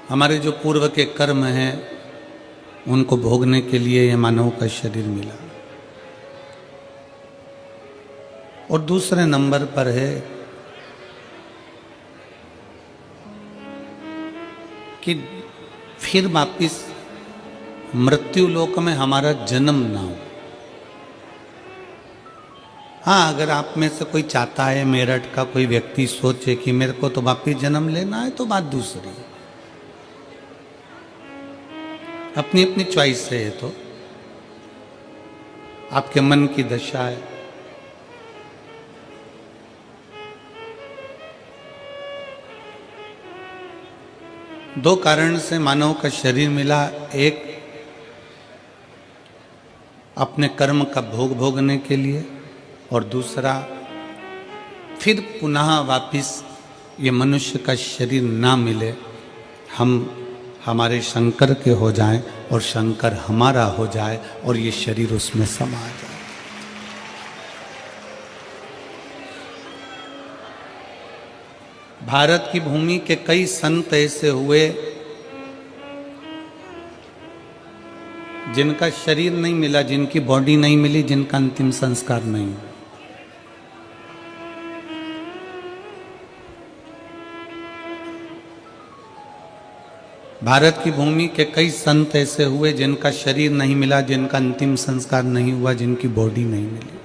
हमारे जो पूर्व के कर्म हैं उनको भोगने के लिए ये मानव का शरीर मिला। और दूसरे नंबर पर है कि फिर वापिस मृत्यु लोक में हमारा जन्म ना हो। हाँ, अगर आप में से कोई चाहता है, मेरठ का कोई व्यक्ति सोचे कि मेरे को तो वापिस जन्म लेना है, तो बात दूसरी है, अपनी अपनी चॉइस है। ये तो आपके मन की दशा है। दो कारण से मानव का शरीर मिला। एक अपने कर्म का भोग भोगने के लिए, और दूसरा फिर पुनः वापिस ये मनुष्य का शरीर ना मिले, हम हमारे शंकर के हो जाएं और शंकर हमारा हो जाए और ये शरीर उसमें समा जाए। भारत की भूमि के कई संत ऐसे हुए जिनका शरीर नहीं मिला, जिनकी बॉडी नहीं मिली, जिनका अंतिम संस्कार नहीं हुआ। भारत की भूमि के कई संत ऐसे हुए जिनका शरीर नहीं मिला, जिनका अंतिम संस्कार नहीं हुआ, जिनकी बॉडी नहीं मिली।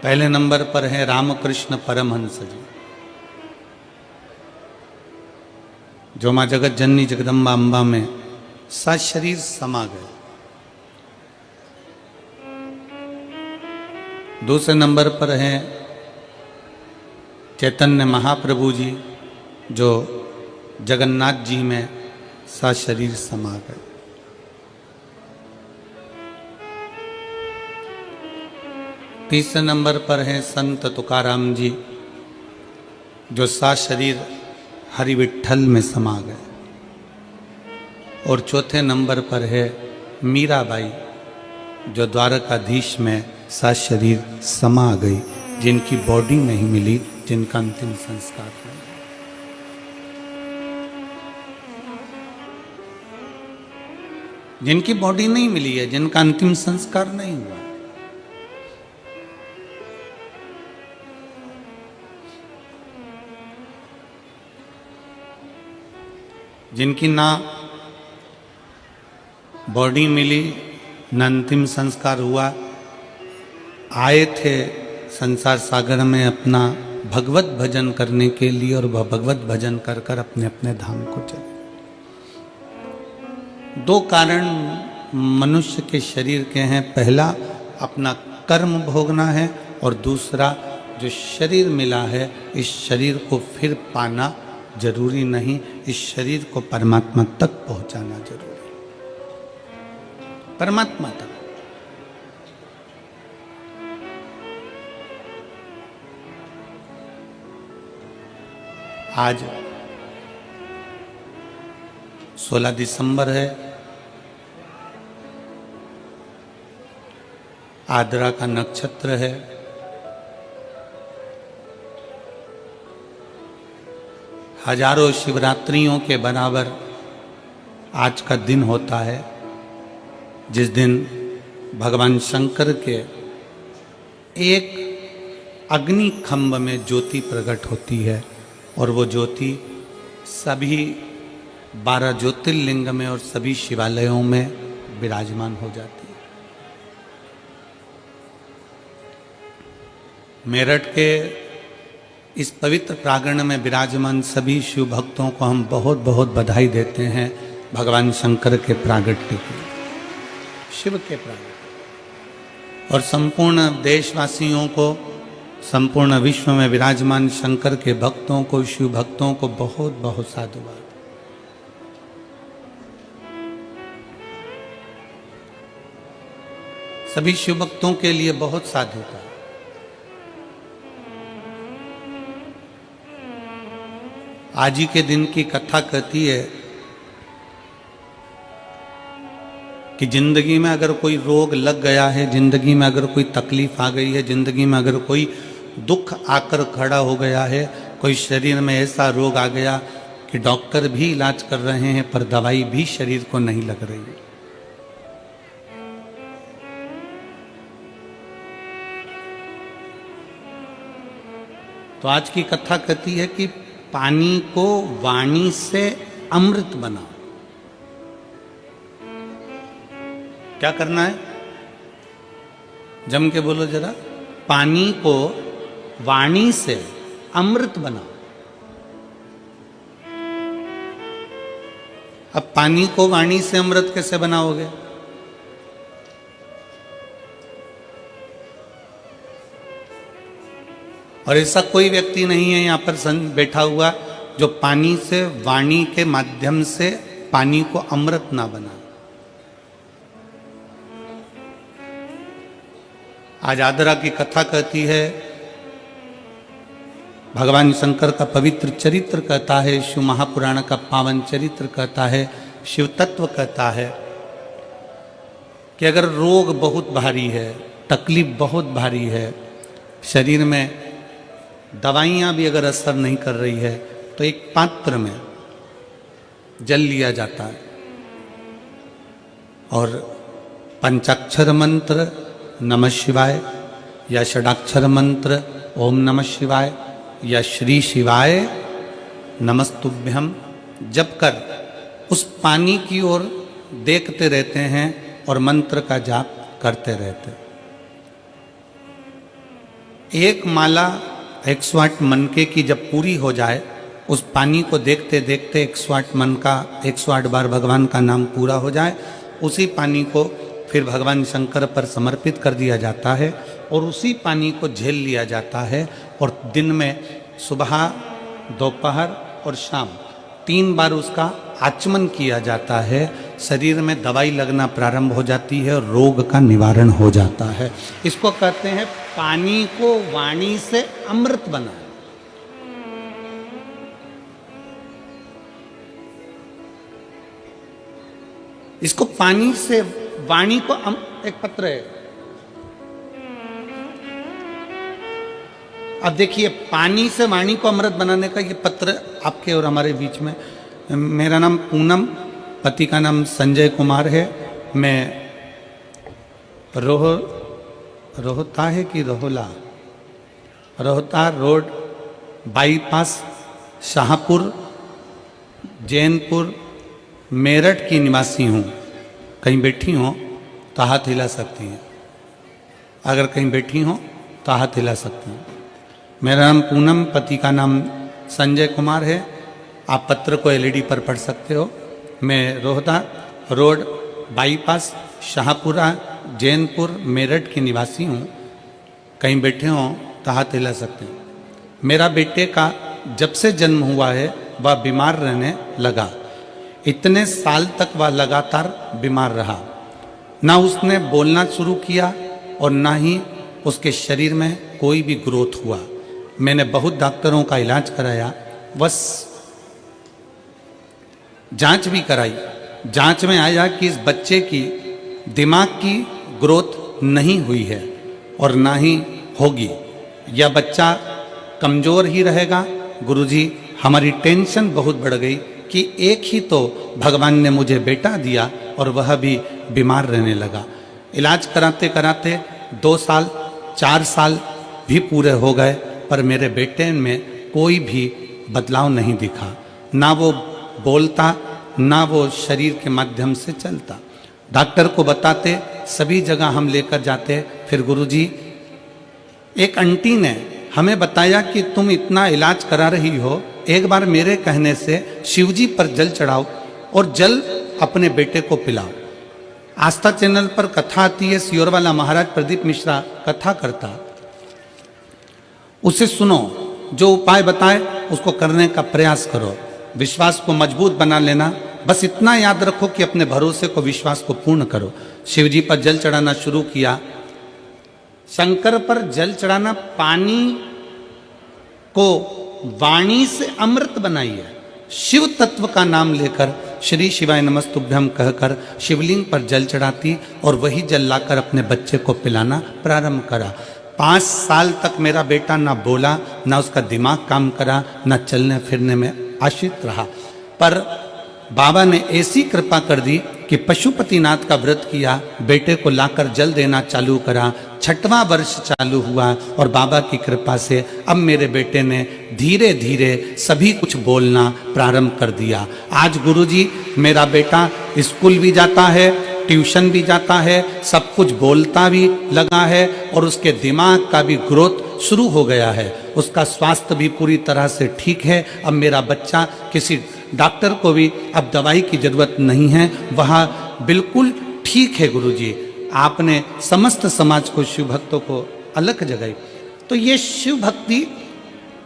पहले नंबर पर है रामकृष्ण परमहंस जी, जो मां जगत जननी जगदम्बा अम्बा में सशरीर समा गए। दूसरे नंबर पर है चैतन्य महाप्रभु जी, जो जगन्नाथ जी में सशरीर समा गए। तीसरे नंबर पर है संत तुकाराम जी, जो सशरीर हरि विठ्ठल में समा गए। और चौथे नंबर पर है मीराबाई, जो द्वारकाधीश में सशरीर समा गई, जिनकी बॉडी नहीं मिली, जिनका अंतिम संस्कार नहीं। जिनकी बॉडी नहीं मिली है, जिनका अंतिम संस्कार नहीं हुआ। जिनकी ना बॉडी मिली, ना अंतिम संस्कार हुआ, आए थे संसार सागर में अपना भगवत भजन करने के लिए, और वह भगवत भजन कर कर अपने अपने धाम को चले। दो कारण मनुष्य के शरीर के हैं। पहला अपना कर्म भोगना है, और दूसरा जो शरीर मिला है, इस शरीर को फिर पाना जरूरी नहीं, इस शरीर को परमात्मा तक पहुंचाना जरूरी है। परमात्मा तक। आज 16 दिसंबर है, आद्रा का नक्षत्र है। हजारों शिवरात्रियों के बराबर आज का दिन होता है, जिस दिन भगवान शंकर के एक अग्नि खंभ में ज्योति प्रकट होती है, और वो ज्योति सभी 12 ज्योतिर्लिंग में और सभी शिवालयों में विराजमान हो जाती है। मेरठ के इस पवित्र प्रांगण में विराजमान सभी शिव भक्तों को हम बहुत बहुत बधाई देते हैं भगवान शंकर के प्रागट्य की, शिव के प्रागट्य। और संपूर्ण देशवासियों को, संपूर्ण विश्व में विराजमान शंकर के भक्तों को, शिव भक्तों को बहुत बहुत साधुवाद। सभी शिव भक्तों के लिए बहुत साधुता। आज ही के दिन की कथा कहती है कि जिंदगी में अगर कोई रोग लग गया है, जिंदगी में अगर कोई तकलीफ आ गई है, जिंदगी में अगर कोई दुख आकर खड़ा हो गया है, कोई शरीर में ऐसा रोग आ गया कि डॉक्टर भी इलाज कर रहे हैं पर दवाई भी शरीर को नहीं लग रही है। तो आज की कथा कहती है कि पानी को वाणी से अमृत बनाओ। क्या करना है? जम के बोलो जरा। पानी को वाणी से अमृत बनाओ। अब पानी को वाणी से अमृत कैसे बनाओगे? और ऐसा कोई व्यक्ति नहीं है यहां पर बैठा हुआ जो पानी से वाणी के माध्यम से पानी को अमृत ना बना। आज आदरा की कथा कहती है, भगवान शंकर का पवित्र चरित्र कहता है, शिव महापुराण का पावन चरित्र कहता है, शिव तत्व कहता है कि अगर रोग बहुत भारी है, तकलीफ बहुत भारी है, शरीर में दवाइयाँ भी अगर असर नहीं कर रही है, तो एक पात्र में जल लिया जाता है और पंचाक्षर मंत्र नमः शिवाय या षडाक्षर मंत्र ओम नमः शिवाय या श्री शिवाय नमस्तुभ्यम जप कर उस पानी की ओर देखते रहते हैं और मंत्र का जाप करते रहते। एक माला 108 मनके की जब पूरी हो जाए, उस पानी को देखते देखते 108 मन का 108 बार भगवान का नाम पूरा हो जाए, उसी पानी को फिर भगवान शंकर पर समर्पित कर दिया जाता है और उसी पानी को झेल लिया जाता है और दिन में सुबह, दोपहर और शाम 3 बार उसका आचमन किया जाता है। शरीर में दवाई लगना प्रारंभ हो जाती है और रोग का निवारण हो जाता है। इसको कहते हैं पानी को वाणी से अमृत बनाना। इसको पानी से वाणी को एक पत्र है। अब देखिए, पानी से वाणी को अमृत बनाने का ये पत्र आपके और हमारे बीच में। मेरा नाम पूनम, पति का नाम संजय कुमार है। मैं रोहता है कि रोहता रोड बाईपास शाहपुर जैनपुर मेरठ की निवासी हूँ। कहीं बैठी हो तो हाथ हिला सकती हैं। अगर कहीं बैठी हो तो हाथ हिला सकती हैं। मेरा नाम पूनम, पति का नाम संजय कुमार है। आप पत्र को एलईडी पर पढ़ सकते हो। मैं रोहता रोड बाईपास शाहपुरा जैनपुर मेरठ की निवासी हूँ। कहीं बैठे हो तो हाथ हिला सकते हैं। मेरा बेटे का जब से जन्म हुआ है वह बीमार रहने लगा। इतने साल तक वह लगातार बीमार रहा। ना उसने बोलना शुरू किया और ना ही उसके शरीर में कोई भी ग्रोथ हुआ। मैंने बहुत डॉक्टरों का इलाज कराया, बस जांच भी कराई। जांच में आया कि इस बच्चे की दिमाग की ग्रोथ नहीं हुई है और ना ही होगी। यह बच्चा कमज़ोर ही रहेगा। गुरुजी, हमारी टेंशन बहुत बढ़ गई कि एक ही तो भगवान ने मुझे बेटा दिया और वह भी बीमार रहने लगा। इलाज कराते कराते 2 साल 4 साल भी पूरे हो गए, पर मेरे बेटे में कोई भी बदलाव नहीं दिखा। ना वो बोलता, ना वो शरीर के माध्यम से चलता। डॉक्टर को बताते, सभी जगह हम लेकर जाते। फिर गुरुजी, एक आंटी ने हमें बताया कि तुम इतना इलाज करा रही हो, एक बार मेरे कहने से शिवजी पर जल चढ़ाओ और जल अपने बेटे को पिलाओ। आस्था चैनल पर कथा आती है, सियोर वाला महाराज प्रदीप मिश्रा कथा करता, उसे सुनो, जो उपाय बताए उसको करने का प्रयास करो, विश्वास को मजबूत बना लेना। बस इतना याद रखो कि अपने भरोसे को, विश्वास को पूर्ण करो। शिवजी पर जल चढ़ाना शुरू किया। शंकर पर जल चढ़ाना, पानी को वाणी से अमृत बनाइए। शिव तत्व का नाम लेकर श्री शिवाय नमस्तुभ्यम कहकर शिवलिंग पर जल चढ़ाती और वही जल लाकर अपने बच्चे को पिलाना प्रारंभ करा। 5 साल तक मेरा बेटा ना बोला, ना उसका दिमाग काम करा, ना चलने फिरने में आश्रित रहा। पर बाबा ने ऐसी कृपा कर दी कि पशुपतिनाथ का व्रत किया, बेटे को लाकर जल देना चालू करा, 6वां वर्ष चालू हुआ और बाबा की कृपा से अब मेरे बेटे ने धीरे धीरे सभी कुछ बोलना प्रारंभ कर दिया। आज गुरुजी मेरा बेटा स्कूल भी जाता है, ट्यूशन भी जाता है, सब कुछ बोलता भी लगा है और उसके दिमाग का भी ग्रोथ शुरू हो गया है, उसका स्वास्थ्य भी पूरी तरह से ठीक है। अब मेरा बच्चा किसी डॉक्टर को भी अब दवाई की जरूरत नहीं है, वह बिल्कुल ठीक है। गुरुजी आपने समस्त समाज को, शिव भक्तों को अलग जगाई। तो ये शिव भक्ति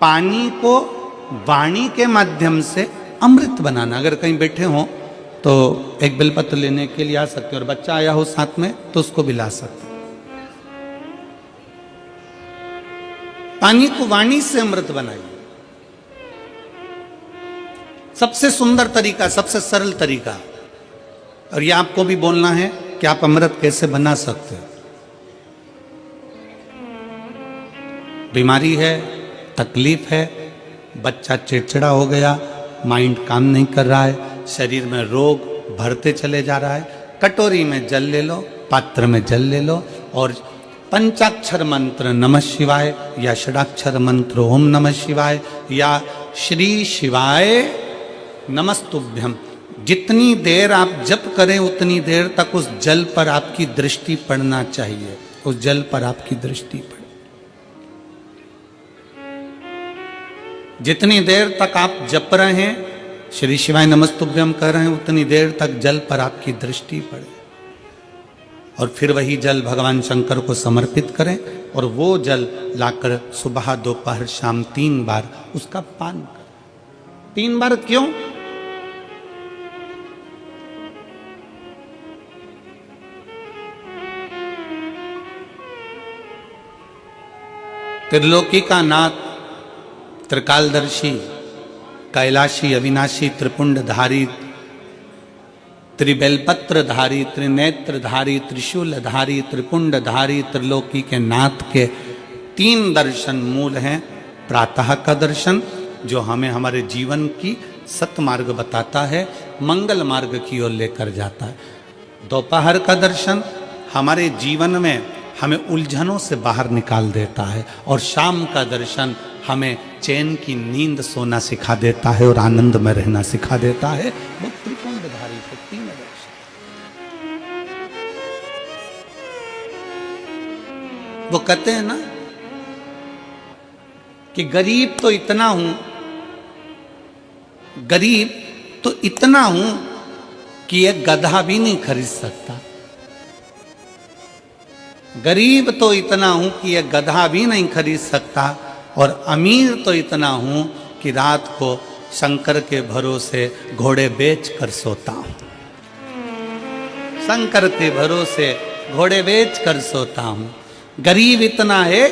पानी को वाणी के माध्यम से अमृत बनाना। अगर कहीं बैठे हों तो एक बेलपत्र लेने के लिए आ सकते हैं और बच्चा आया हो साथ में तो उसको भी ला सकते हैं। पानी को वाणी से अमृत बनाइए। सबसे सुंदर तरीका, सबसे सरल तरीका। और ये आपको भी बोलना है कि आप अमृत कैसे बना सकते हो। बीमारी है, तकलीफ है, बच्चा चिड़चिड़ा हो गया, माइंड काम नहीं कर रहा है, शरीर में रोग भरते चले जा रहा है, कटोरी में जल ले लो, पात्र में जल ले लो और पंचाक्षर मंत्र नमः शिवाय या षडाक्षर मंत्र ओम नमः शिवाय या श्री शिवाय नमस्तुभ्यम, जितनी देर आप जप करें उतनी देर तक उस जल पर आपकी दृष्टि पड़ना चाहिए, उस जल पर आपकी दृष्टि पड़े। जितनी देर तक आप जप रहे हैं, श्री शिवाय नमस्तुभ्यम कर रहे हैं, उतनी देर तक जल पर आपकी दृष्टि पड़े और फिर वही जल भगवान शंकर को समर्पित करें और वो जल लाकर सुबह दोपहर शाम 3 बार उसका पान करें। 3 बार क्यों? त्रिलोकी का नाथ, त्रिकालदर्शी, कैलाशी, अविनाशी, त्रिपुंडधारी, त्रिबेलपत्रधारी, त्रिनेत्रधारी, त्रिशूलधारी, त्रिपुंडधारी, त्रिलोकी के नाथ के 3 दर्शन मूल हैं। प्रातः का दर्शन जो हमें हमारे जीवन की सतमार्ग बताता है, मंगल मार्ग की ओर लेकर जाता है। दोपहर का दर्शन हमारे जीवन में हमें उलझनों से बाहर निकाल देता है और शाम का दर्शन हमें चैन की नींद सोना सिखा देता है और आनंद में रहना सिखा देता है। वो त्रिपुंडधारी के 3 दर्शन। वो कहते हैं ना कि गरीब तो इतना हूं, गरीब तो इतना हूं कि एक गधा भी नहीं खरीद सकता। गरीब तो इतना हूं कि एक गधा भी नहीं खरीद सकता और अमीर तो इतना हूं कि रात को शंकर के भरोसे घोड़े बेच कर सोता हूं। शंकर के भरोसे घोड़े बेच कर सोता हूं। गरीब इतना है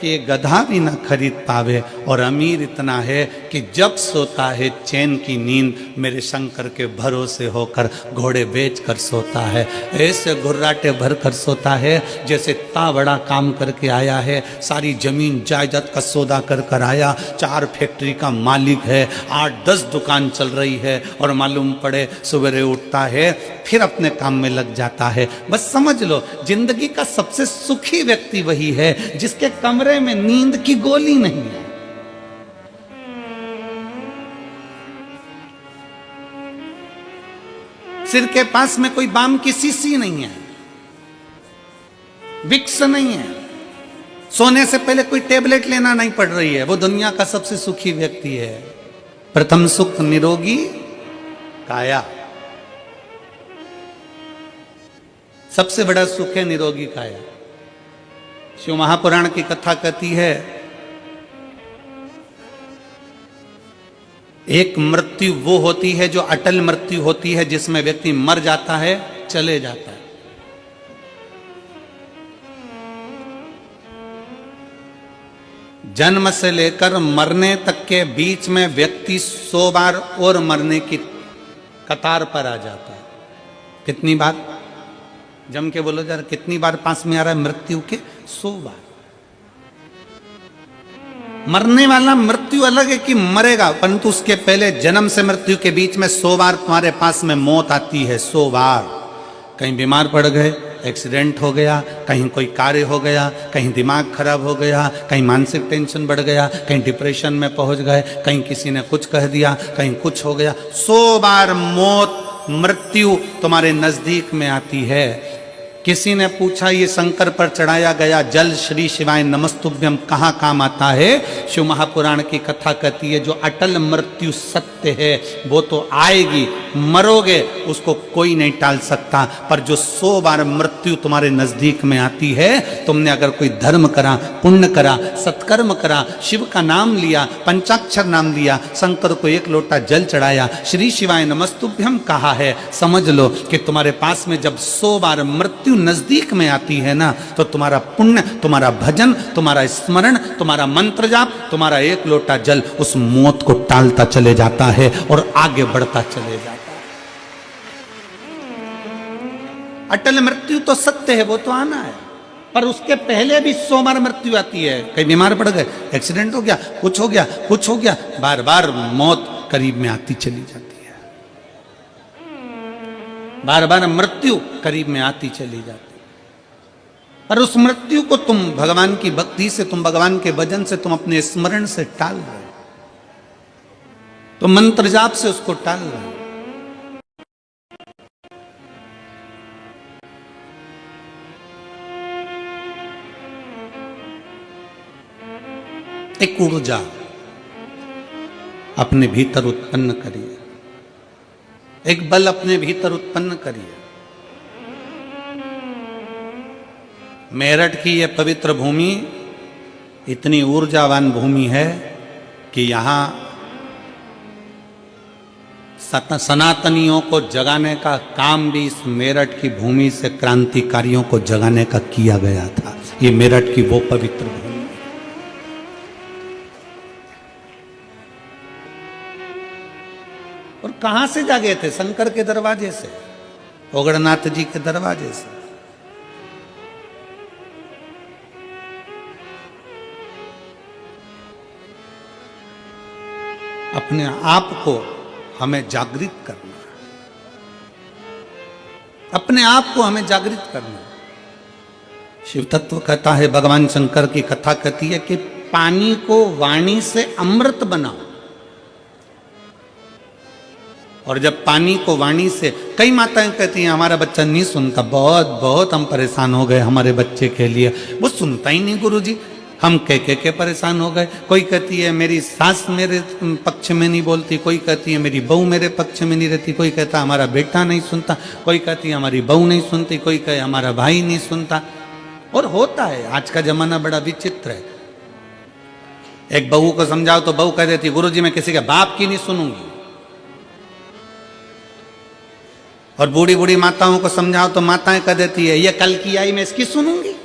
कि गधा भी ना खरीद पावे और अमीर इतना है कि जब सोता है चैन की नींद मेरे शंकर के भरोसे होकर घोड़े बेच कर सोता है। ऐसे घुर्राटे भर कर सोता है जैसे इतना बड़ा काम करके आया है, सारी जमीन जायदाद का सौदा कर कर आया, 4 फैक्ट्री का मालिक है, 8-10 दुकान चल रही है और मालूम पड़े सवेरे उठता है फिर अपने काम में लग जाता है। बस समझ लो जिंदगी का सबसे सुखी व्यक्ति वही है जिसके कमरे में नींद की गोली नहीं है। सिर के पास में कोई बाम की शीशी नहीं है, विक्स नहीं है, सोने से पहले कोई टेबलेट लेना नहीं पड़ रही है। वो दुनिया का सबसे सुखी व्यक्ति है। प्रथम सुख निरोगी काया, सबसे बड़ा सुख है निरोगी काया। शिव महापुराण की कथा कहती है एक मृत्यु वो होती है जो अटल मृत्यु होती है, जिसमें व्यक्ति मर जाता है, चले जाता है। जन्म से लेकर मरने तक के बीच में व्यक्ति 100 बार और मरने की कतार पर आ जाता है। कितनी बार? जम के बोलो जरा, कितनी बार पास में आ रहा है मृत्यु के? 100 बार। मरने वाला मृत्यु अलग है कि मरेगा, परंतु उसके पहले जन्म से मृत्यु के बीच में 100 बार तुम्हारे पास में मौत आती है। 100 बार। कहीं बीमार पड़ गए, एक्सीडेंट हो गया, कहीं कोई कार्य हो गया, कहीं दिमाग खराब हो गया, कहीं मानसिक टेंशन बढ़ गया, कहीं डिप्रेशन में पहुंच गए, कहीं किसी ने कुछ कह दिया, कहीं कुछ हो गया। 100 बार मौत मृत्यु तुम्हारे नजदीक में आती है। किसी ने पूछा ये शंकर पर चढ़ाया गया जल श्री शिवाय नमस्तुभ्यम कहाँ काम आता है? शिव महापुराण की कथा कहती है जो अटल मृत्यु सत्य है वो तो आएगी, मरोगे उसको कोई नहीं टाल सकता, पर जो 100 बार मृत्यु तुम्हारे नजदीक में आती है, तुमने अगर कोई धर्म करा, पुण्य करा, सत्कर्म करा, शिव का नाम लिया, पंचाक्षर नाम लिया, शंकर को 1 लोटा जल चढ़ाया, श्री शिवाय नमस्तुभ्यम कहा है, समझ लो कि तुम्हारे पास में जब 100 बार मृत्यु नजदीक में आती है ना, तो तुम्हारा पुण्य, तुम्हारा भजन, तुम्हारा स्मरण, तुम्हारा मंत्र जाप, तुम्हारा 1 लोटा जल उस मौत को टालता चले जाता है और आगे बढ़ता चले जाता है। अटल मृत्यु तो सत्य है, वो तो आना है, पर उसके पहले भी 100 बार मृत्यु आती है। कहीं बीमार पड़ गए, एक्सीडेंट हो गया, कुछ हो गया, कुछ हो गया, बार बार मौत करीब में आती चली जाती है, बार बार मृत्यु करीब में आती चली जाती। पर उस मृत्यु को तुम भगवान की भक्ति से, तुम भगवान के भजन से, तुम अपने स्मरण से टाल रहे हो, तुम मंत्र जाप से उसको टाल रहे हो। एक ऊर्जा अपने भीतर उत्पन्न करिए, एक बल अपने भीतर उत्पन्न करिए। मेरठ की यह पवित्र भूमि इतनी ऊर्जावान भूमि है कि यहाँ सनातनियों को जगाने का काम भी इस मेरठ की भूमि से क्रांतिकारियों को जगाने का किया गया था। ये मेरठ की वो पवित्र भूमि। और कहां से जागे थे? शंकर के दरवाजे से, ओगड़नाथ जी के दरवाजे से। अपने आप को हमें जागृत करना है, अपने आप को हमें जागृत करना है। शिव तत्व कहता है, भगवान शंकर की कथा कहती है कि पानी को वाणी से अमृत बनाओ। और जब पानी को वाणी से, कई माताएं कहती हैं हमारा बच्चा नहीं सुनता, बहुत बहुत हम परेशान हो गए हमारे बच्चे के लिए, वो सुनता ही नहीं गुरुजी, हम कह के परेशान हो गए। कोई कहती है मेरी सास मेरे पक्ष में नहीं बोलती, कोई कहती है मेरी बहू मेरे पक्ष में नहीं रहती, कोई कहता हमारा बेटा नहीं सुनता, कोई कहती है हमारी बहू नहीं सुनती, कोई कहे हमारा भाई नहीं सुनता। और होता है, आज का जमाना बड़ा विचित्र है। एक बहू को समझाओ तो बहू कह देती गुरुजी मैं किसी के बाप की नहीं सुनूंगी, और बूढ़ी बूढ़ी माताओं को समझाओ तो माताएं कह देती है ये कल की आई मैं इसकी सुनूंगी।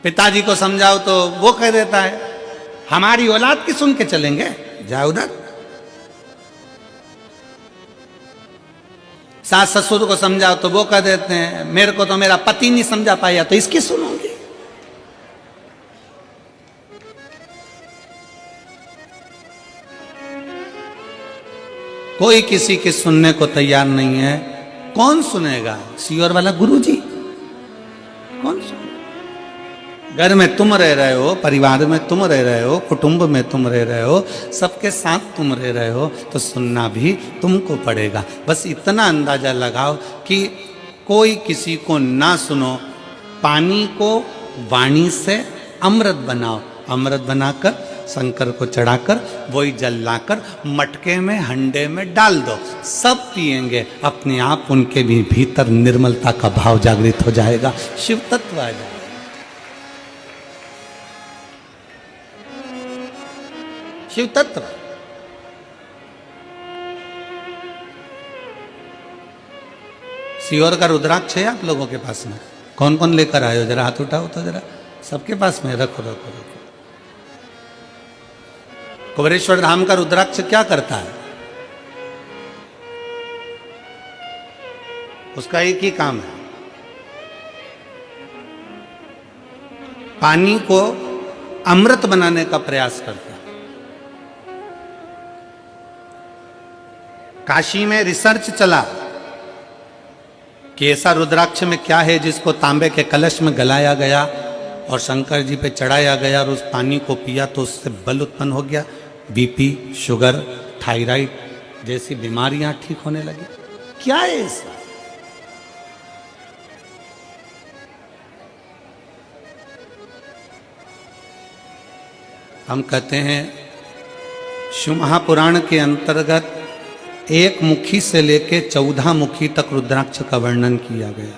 पिताजी को समझाओ तो वो कह देता है हमारी औलाद की सुन के चलेंगे, जाओ उधर। सास ससुर को समझाओ तो वो कह देते हैं मेरे को तो मेरा पति नहीं समझा पाया तो इसकी सुनूंगी। कोई किसी के सुनने को तैयार नहीं है। कौन सुनेगा? सीओर वाला गुरुजी कौन सुनेगा? घर में तुम रह रहे हो, परिवार में तुम रह रहे हो, कुटुंब में तुम रह रहे हो, सबके साथ तुम रह रहे हो, तो सुनना भी तुमको पड़ेगा। बस इतना अंदाजा लगाओ कि कोई किसी को ना सुनो, पानी को वाणी से अमृत बनाओ, अमृत बनाकर शंकर को चढ़ाकर वही जल लाकर मटके में हंडे में डाल दो, सब पिएंगे, अपने आप उनके भी भीतर निर्मलता का भाव जागृत हो जाएगा, शिव तत्व आ जाएगा। शिव तत्व। सीहोर का रुद्राक्ष है आप लोगों के पास में? कौन कौन लेकर आए हो? जरा हाथ उठाओ तो जरा, सबके पास में रखो रखो रखो। कुबेरेश्वर धाम का रुद्राक्ष क्या करता है? उसका एक ही काम है, पानी को अमृत बनाने का प्रयास करता है। काशी में रिसर्च चला कि ऐसा रुद्राक्ष में क्या है जिसको तांबे के कलश में गलाया गया और शंकर जी पे चढ़ाया गया और उस पानी को पिया तो उससे बल उत्पन्न हो गया, बीपी, शुगर, थायराइड जैसी बीमारियां ठीक होने लगी। क्या है ऐसा? हम कहते हैं शिव महापुराण के अंतर्गत एक मुखी से लेके 14 मुखी तक रुद्राक्ष का वर्णन किया गया।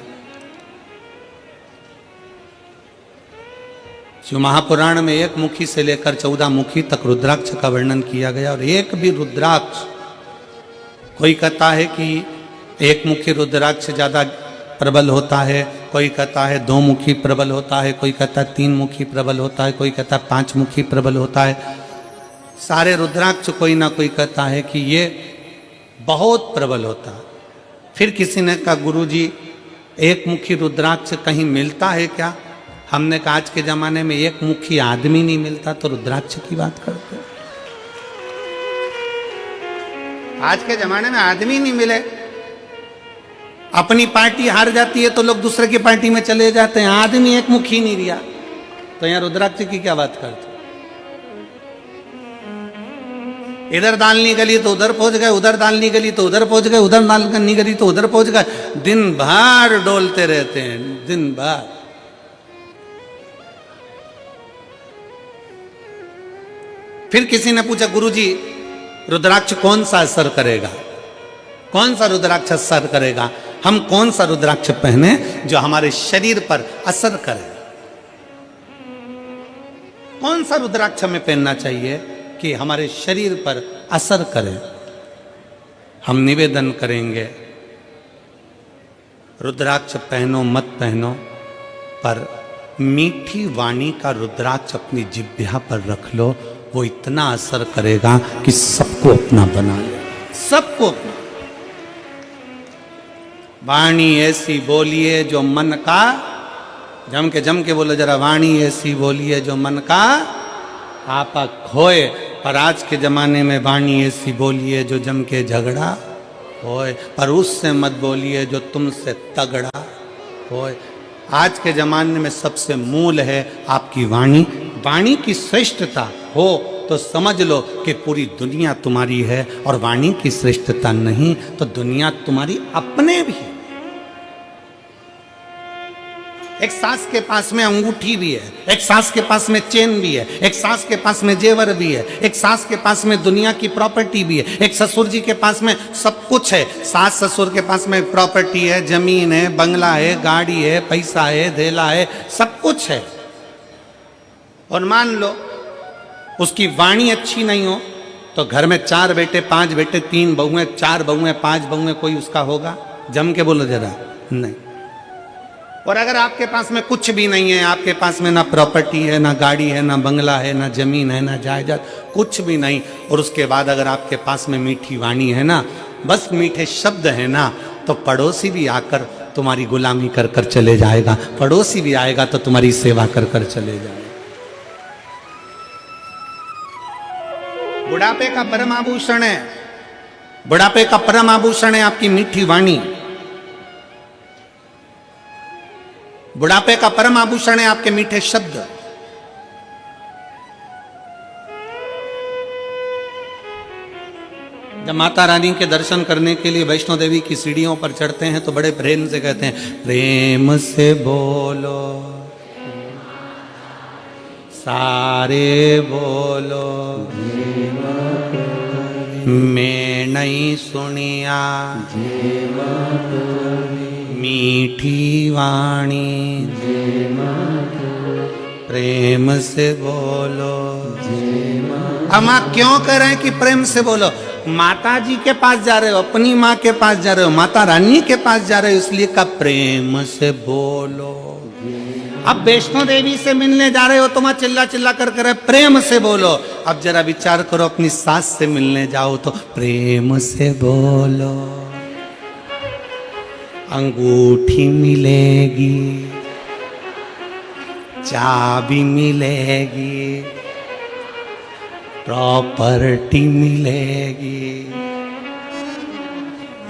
शिव महापुराण में एक मुखी से लेकर 14 मुखी तक रुद्राक्ष का वर्णन किया गया और एक भी रुद्राक्ष, कोई कहता है कि एक मुखी रुद्राक्ष ज्यादा प्रबल होता है, कोई कहता है 2 मुखी प्रबल होता है, कोई कहता है 3 मुखी प्रबल होता है, कोई कहता है 5 मुखी प्रबल होता है। सारे रुद्राक्ष कोई ना कोई कहता है कि ये बहुत प्रबल होता है। फिर किसी ने कहा गुरुजी एक मुखी रुद्राक्ष कहीं मिलता है क्या? हमने कहा आज के जमाने में एक मुखी आदमी नहीं मिलता तो रुद्राक्ष की बात करते हैं। आज के जमाने में आदमी नहीं मिले, अपनी पार्टी हार जाती है तो लोग दूसरे की पार्टी में चले जाते हैं, आदमी एक मुखी नहीं रिया तो यहाँ रुद्राक्ष की क्या बात करते? इधर दालनी गली तो उधर पहुंच गए, उधर दालनी गली तो उधर पहुंच गए, उधर दालनी गली तो उधर पहुंच गए, दिन भर डोलते रहते हैं, दिन भर। फिर किसी ने पूछा गुरुजी रुद्राक्ष कौन सा असर करेगा, कौन सा रुद्राक्ष असर करेगा? हम कौन सा रुद्राक्ष पहने जो हमारे शरीर पर असर करे? कौन सा रुद्राक्ष हमें पहनना चाहिए कि हमारे शरीर पर असर करे? हम निवेदन करेंगे रुद्राक्ष पहनो मत पहनो, पर मीठी वाणी का रुद्राक्ष अपनी जिह्वा पर रख लो, वो इतना असर करेगा कि सबको अपना बना ले, सबको अपना। वाणी ऐसी बोलिए जो मन का, जम के बोलो जरा, वाणी ऐसी बोलिए जो मन का आपा खोए। पर आज के जमाने में वाणी ऐसी बोलिए जो जम के झगड़ा होए, पर उससे मत बोलिए जो तुमसे तगड़ा होए। आज के जमाने में सबसे मूल है आपकी वाणी। वाणी की श्रेष्ठता हो तो समझ लो कि पूरी दुनिया तुम्हारी है, और वाणी की श्रेष्ठता नहीं तो दुनिया तुम्हारी अपने भी है। एक सास के पास में अंगूठी भी है, एक सास के पास में चेन भी है, एक सास के पास में जेवर भी है, एक सास के पास में दुनिया की प्रॉपर्टी भी है, एक ससुर जी के पास में सब कुछ है। सास ससुर के पास में प्रॉपर्टी है, जमीन है, बंगला है, गाड़ी है, पैसा है, धेला है, सब कुछ है। और मान लो उसकी वाणी अच्छी नहीं हो तो घर में 4 बेटे, 5 बेटे, 3 बहुएं, 4 बहुएं, 5 बहुएं, कोई उसका होगा? जम के बोलो जरा, नहीं। और अगर आपके पास में कुछ भी नहीं है, आपके पास में ना प्रॉपर्टी है, ना गाड़ी है, ना बंगला है, ना जमीन है, ना जायदाद, कुछ भी नहीं, और उसके बाद अगर आपके पास में मीठी वाणी है ना, बस मीठे शब्द है ना, तो पड़ोसी भी आकर तुम्हारी गुलामी कर कर चले जाएगा, पड़ोसी भी आएगा तो तुम्हारी सेवा कर कर चले जाएगा। बुढ़ापे का परम आभूषण है, बुढ़ापे का परम आभूषण है आपकी मीठी वाणी। बुढ़ापे का परम आभूषण है आपके मीठे शब्द। जब माता रानी के दर्शन करने के लिए वैष्णो देवी की सीढ़ियों पर चढ़ते हैं तो बड़े प्रेम से कहते हैं, प्रेम से बोलो सारे बोलो, मैं नहीं सुनिया मीठी वाणी, प्रेम से बोलो। हम क्यों कह रहे हैं कि प्रेम से बोलो? माता जी के पास जा रहे हो, अपनी माँ के पास जा रहे हो, माता रानी के पास जा रहे हो, इसलिए का प्रेम से बोलो। अब वैष्णो देवी से मिलने जा रहे हो तो वहां चिल्ला चिल्ला कर करे प्रेम से बोलो। अब जरा विचार करो, अपनी सास से मिलने जाओ तो प्रेम से बोलो। अंगूठी मिलेगी, चाबी मिलेगी, प्रॉपर्टी मिलेगी।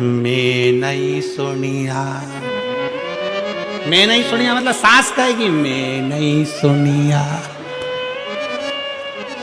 मैं नहीं सुनिया, मैं नहीं सुनिया मतलब सास कहेगी मैं नहीं सुनिया।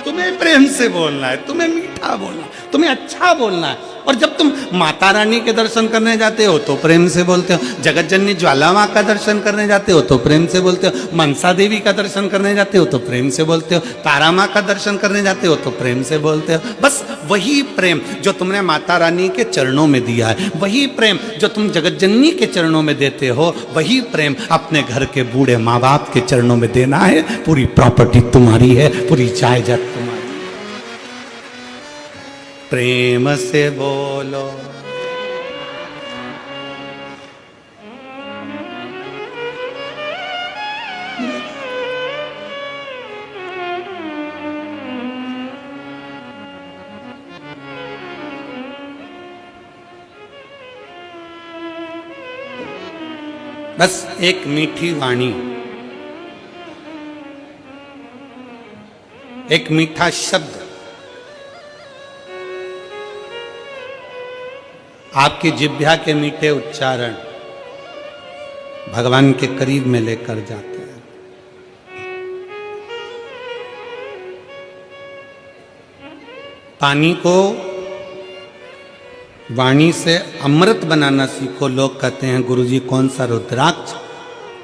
तुम्हें प्रेम से बोलना है, तुम्हें मीठा बोलना है, तुम्हें अच्छा बोलना है। और जब तुम माता रानी के दर्शन करने जाते हो तो प्रेम से बोलते हो, जगत जननी ज्वाला माँ का दर्शन करने जाते हो तो प्रेम से बोलते हो, मनसा देवी का दर्शन करने जाते हो तो प्रेम से बोलते हो, तारा माँ का दर्शन करने जाते हो तो प्रेम से बोलते हो। बस वही प्रेम जो तुमने माता रानी के चरणों में दिया है, वही प्रेम जो तुम जगत जननी के चरणों में देते हो, वही प्रेम अपने घर के बूढ़े माँ बाप के चरणों में देना है। पूरी प्रॉपर्टी तुम्हारी है, पूरी जायदाद तुम्हारी। प्रेम से बोलो, बस एक मीठी वाणी, एक मीठा शब्द आपकी जिह्वा के मीठे उच्चारण भगवान के करीब में लेकर जाते हैं। पानी को वाणी से अमृत बनाना सीखो। लोग कहते हैं गुरुजी कौन सा रुद्राक्ष?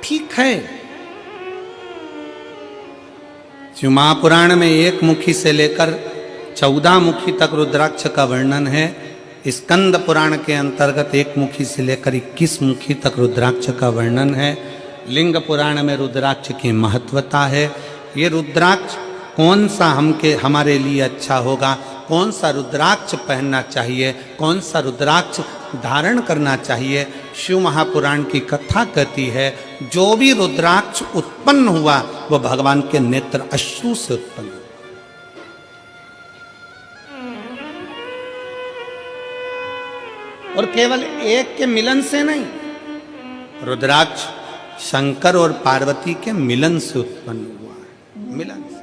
ठीक है, शिव महापुराण में 1 मुखी से लेकर 14 मुखी तक रुद्राक्ष का वर्णन है। स्कंद पुराण के अंतर्गत 1 मुखी से लेकर 21 मुखी तक रुद्राक्ष का वर्णन है। लिंग पुराण में रुद्राक्ष की महत्वता है। ये रुद्राक्ष कौन सा हमारे लिए अच्छा होगा, कौन सा रुद्राक्ष पहनना चाहिए, कौन सा रुद्राक्ष धारण करना चाहिए, शिव महापुराण की कथा कहती है जो भी रुद्राक्ष उत्पन्न हुआ वो भगवान के नेत्र अश्रु से उत्पन्न हुआ। और केवल एक के मिलन से नहीं, रुद्राक्ष शंकर और पार्वती के मिलन से उत्पन्न हुआ है। मिलन से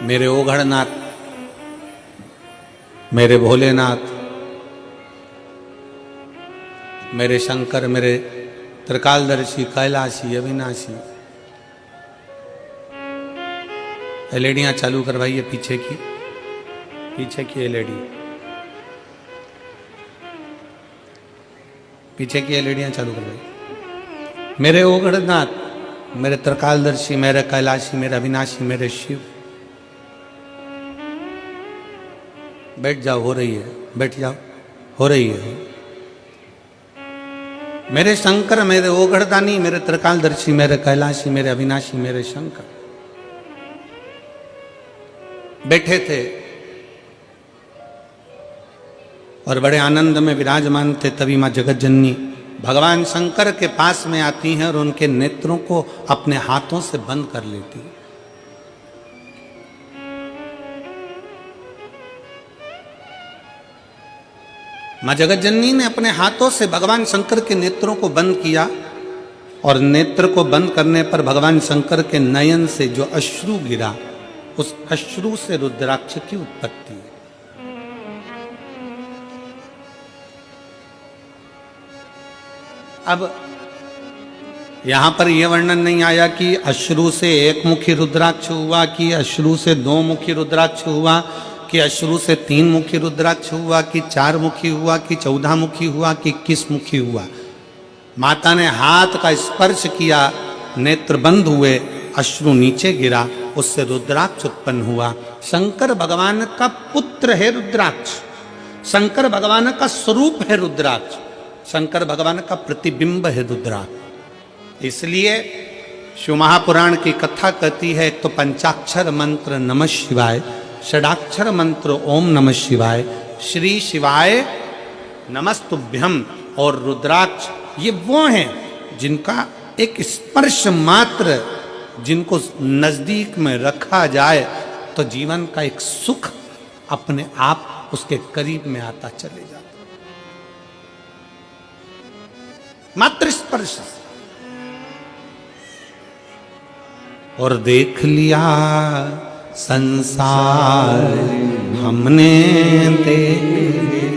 मेरे ओघड़नाथ, मेरे भोलेनाथ, मेरे शंकर, मेरे त्रिकालदर्शी, कैलाशी, अविनाशी। एलईडियां चालू करवाइए पीछे की एलईडी, पीछे की एलईडियां चालू करवाइए। मेरे ओघड़नाथ, मेरे त्रिकालदर्शी, मेरे कैलाशी, मेरे अविनाशी, मेरे शिव। बैठ जाओ, हो रही है, बैठ जाओ, हो रही है। मेरे शंकर, मेरे ओघड़दानी, मेरे त्रिकालदर्शी, मेरे कैलाशी, मेरे अविनाशी, मेरे शंकर बैठे थे और बड़े आनंद में विराजमान थे। तभी मां जगत जननी भगवान शंकर के पास में आती हैं और उनके नेत्रों को अपने हाथों से बंद कर लेती हैं। मां जगत जननी ने अपने हाथों से भगवान शंकर के नेत्रों को बंद किया और नेत्र को बंद करने पर भगवान शंकर के नयन से जो अश्रु गिरा, उस अश्रु से रुद्राक्ष की उत्पत्ति है। अब यहां पर यह वर्णन नहीं आया कि अश्रु से 1 मुखी रुद्राक्ष हुआ, कि अश्रु से 2 मुखी रुद्राक्ष हुआ, कि अश्रु से 3 मुखी रुद्राक्ष हुआ, कि 4 मुखी हुआ, कि 14 मुखी हुआ, कि 21 मुखी हुआ। माता ने हाथ का स्पर्श किया, नेत्र बंद हुए, अश्रु नीचे गिरा, उससे रुद्राक्ष उत्पन्न हुआ। शंकर भगवान का पुत्र है रुद्राक्ष, शंकर भगवान का स्वरूप है रुद्राक्ष, शंकर भगवान का प्रतिबिंब है रुद्राक्ष। इसलिए शिव महापुराण की कथा कहती है, एक तो पंचाक्षर मंत्र नमः शिवाय, षडाक्षर मंत्र ओम नमः शिवाय, श्री शिवाय नमस्तुभ्यम और रुद्राक्ष। ये वो हैं जिनका एक स्पर्श मात्र, जिनको नजदीक में रखा जाए तो जीवन का एक सुख अपने आप उसके करीब में आता चले जाता। मात्र स्पर्श से। और देख लिया संसार हमने देख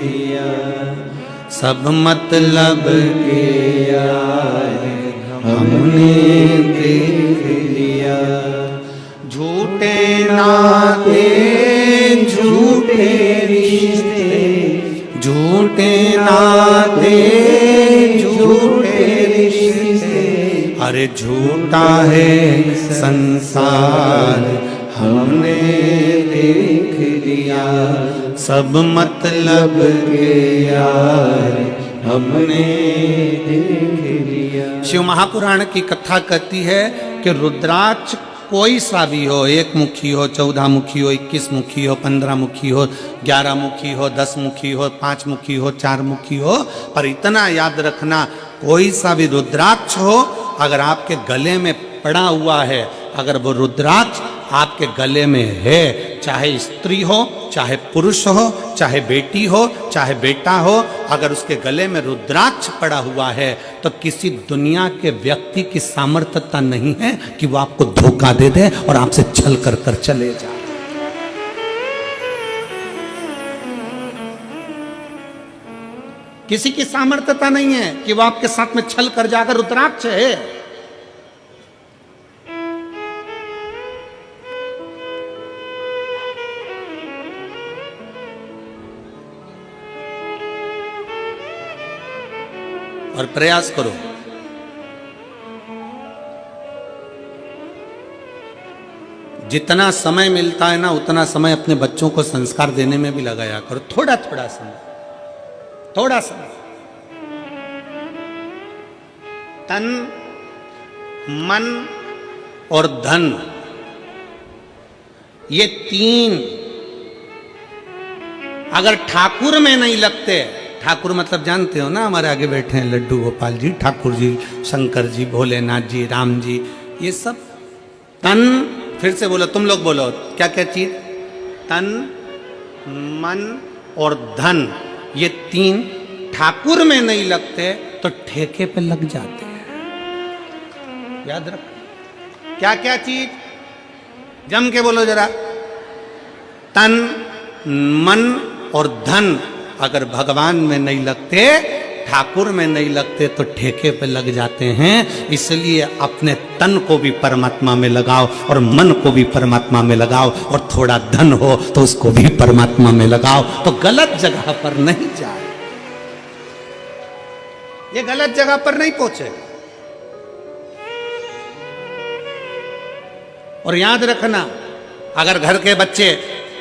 लिया, सब मतलब के यार हमने देख लिया। झूठे नाते झूठे रिश्ते, झूठे नाते झूठे रिश्ते, अरे झूठा है संसार हमने देख लिया, सब मतलब के यार हमने देख लिया। शिव महापुराण की कथा कहती है कि रुद्राक्ष कोई सा भी हो, 1 मुखी हो, 14 मुखी हो, 21 मुखी हो, 15 मुखी हो, 11 मुखी हो, 10 मुखी हो, 5 मुखी हो, 4 मुखी हो, पर इतना याद रखना कोई सा भी रुद्राक्ष हो, अगर आपके गले में पड़ा हुआ है, अगर वो रुद्राक्ष आपके गले में है, चाहे स्त्री हो, चाहे पुरुष हो, चाहे बेटी हो, चाहे बेटा हो, अगर उसके गले में रुद्राक्ष पड़ा हुआ है तो किसी दुनिया के व्यक्ति की सामर्थ्यता नहीं है कि वो आपको धोखा दे दे और आपसे छल कर कर चले जाए। किसी की सामर्थ्यता नहीं है कि वो आपके साथ में छल कर जाकर, रुद्राक्ष है। और प्रयास करो जितना समय मिलता है ना उतना समय अपने बच्चों को संस्कार देने में भी लगाया करो। थोड़ा थोड़ा समय, थोड़ा समय। तन, मन और धन, ये 3 अगर ठाकुर में नहीं लगते, ठाकुर मतलब जानते हो ना, हमारे आगे बैठे हैं लड्डू गोपाल जी, ठाकुर जी, शंकर जी, भोलेनाथ जी, राम जी, ये सब तन, फिर से बोलो, तुम लोग बोलो क्या क्या चीज, तन, मन और धन, ये 3 ठाकुर में नहीं लगते तो ठेके पे लग जाते हैं। याद रखो क्या क्या चीज, जम के बोलो जरा, तन, मन और धन अगर भगवान में नहीं लगते, ठाकुर में नहीं लगते तो ठेके पे लग जाते हैं। इसलिए अपने तन को भी परमात्मा में लगाओ और मन को भी परमात्मा में लगाओ, और थोड़ा धन हो तो उसको भी परमात्मा में लगाओ, तो गलत जगह पर नहीं जाए, ये गलत जगह पर नहीं पहुंचे। और याद रखना, अगर घर के बच्चे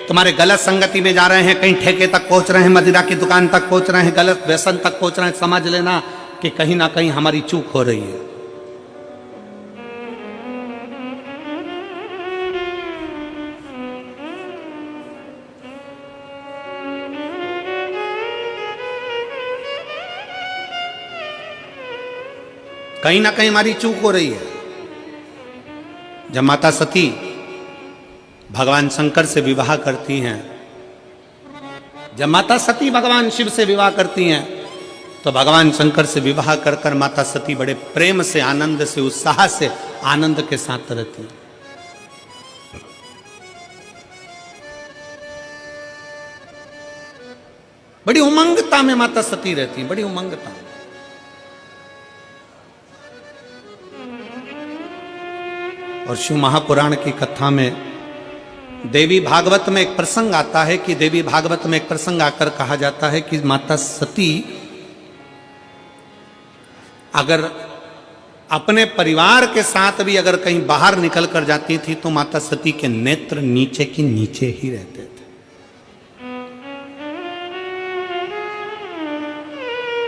तुम्हारे गलत संगति में जा रहे हैं, कहीं ठेके तक पहुंच रहे हैं, मदिरा की दुकान तक पहुंच रहे हैं, गलत व्यसन तक पहुंच रहे हैं, समझ लेना कि कहीं ना कहीं हमारी चूक हो रही है। कहीं ना कहीं हमारी चूक हो रही है। जब माता सती भगवान शंकर से विवाह करती हैं, जब माता सती भगवान शिव से विवाह करती हैं, तो भगवान शंकर से विवाह कर कर माता सती बड़े प्रेम से, आनंद से, उत्साह से, आनंद के साथ रहती हैं। बड़ी उमंगता में माता सती रहती हैं, बड़ी उमंगता। और शिव महापुराण की कथा में देवी भागवत में एक प्रसंग आता है कि देवी भागवत में एक प्रसंग आकर कहा जाता है कि माता सती अगर अपने परिवार के साथ भी अगर कहीं बाहर निकल कर जाती थी तो माता सती के नेत्र नीचे की नीचे ही रहते थे।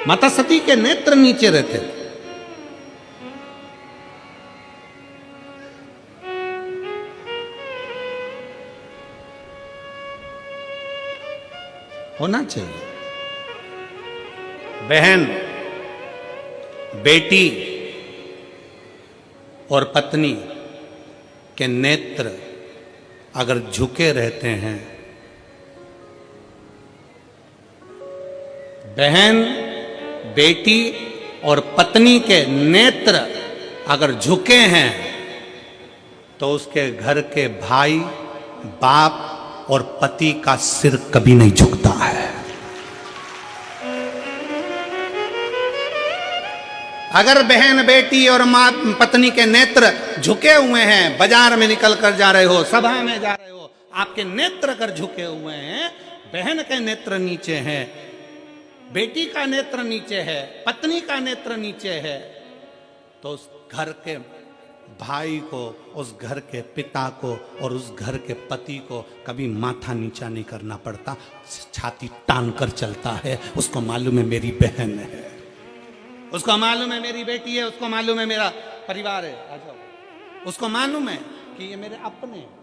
माता सती के नेत्र नीचे रहते थे। होना चाहिए। बहन, बेटी और पत्नी के नेत्र अगर झुके रहते हैं, बहन, बेटी और पत्नी के नेत्र अगर झुके हैं तो उसके घर के भाई, बाप और पति का सिर कभी नहीं झुकता है। अगर बहन, बेटी और मां, पत्नी के नेत्र झुके हुए हैं, बाजार में निकल कर जा रहे हो, सभा में जा रहे हो, आपके नेत्र अगर झुके हुए हैं, बहन के नेत्र नीचे हैं, बेटी का नेत्र नीचे है, पत्नी का नेत्र नीचे है, तो उस घर के भाई को, उस घर के पिता को और उस घर के पति को कभी माथा नीचा नहीं करना पड़ता, छाती तान कर चलता है। उसको मालूम है मेरी बहन है, उसको मालूम है मेरी बेटी है, उसको मालूम है मेरा परिवार है, आ जाओ, उसको मालूम है कि ये मेरे अपने हैं।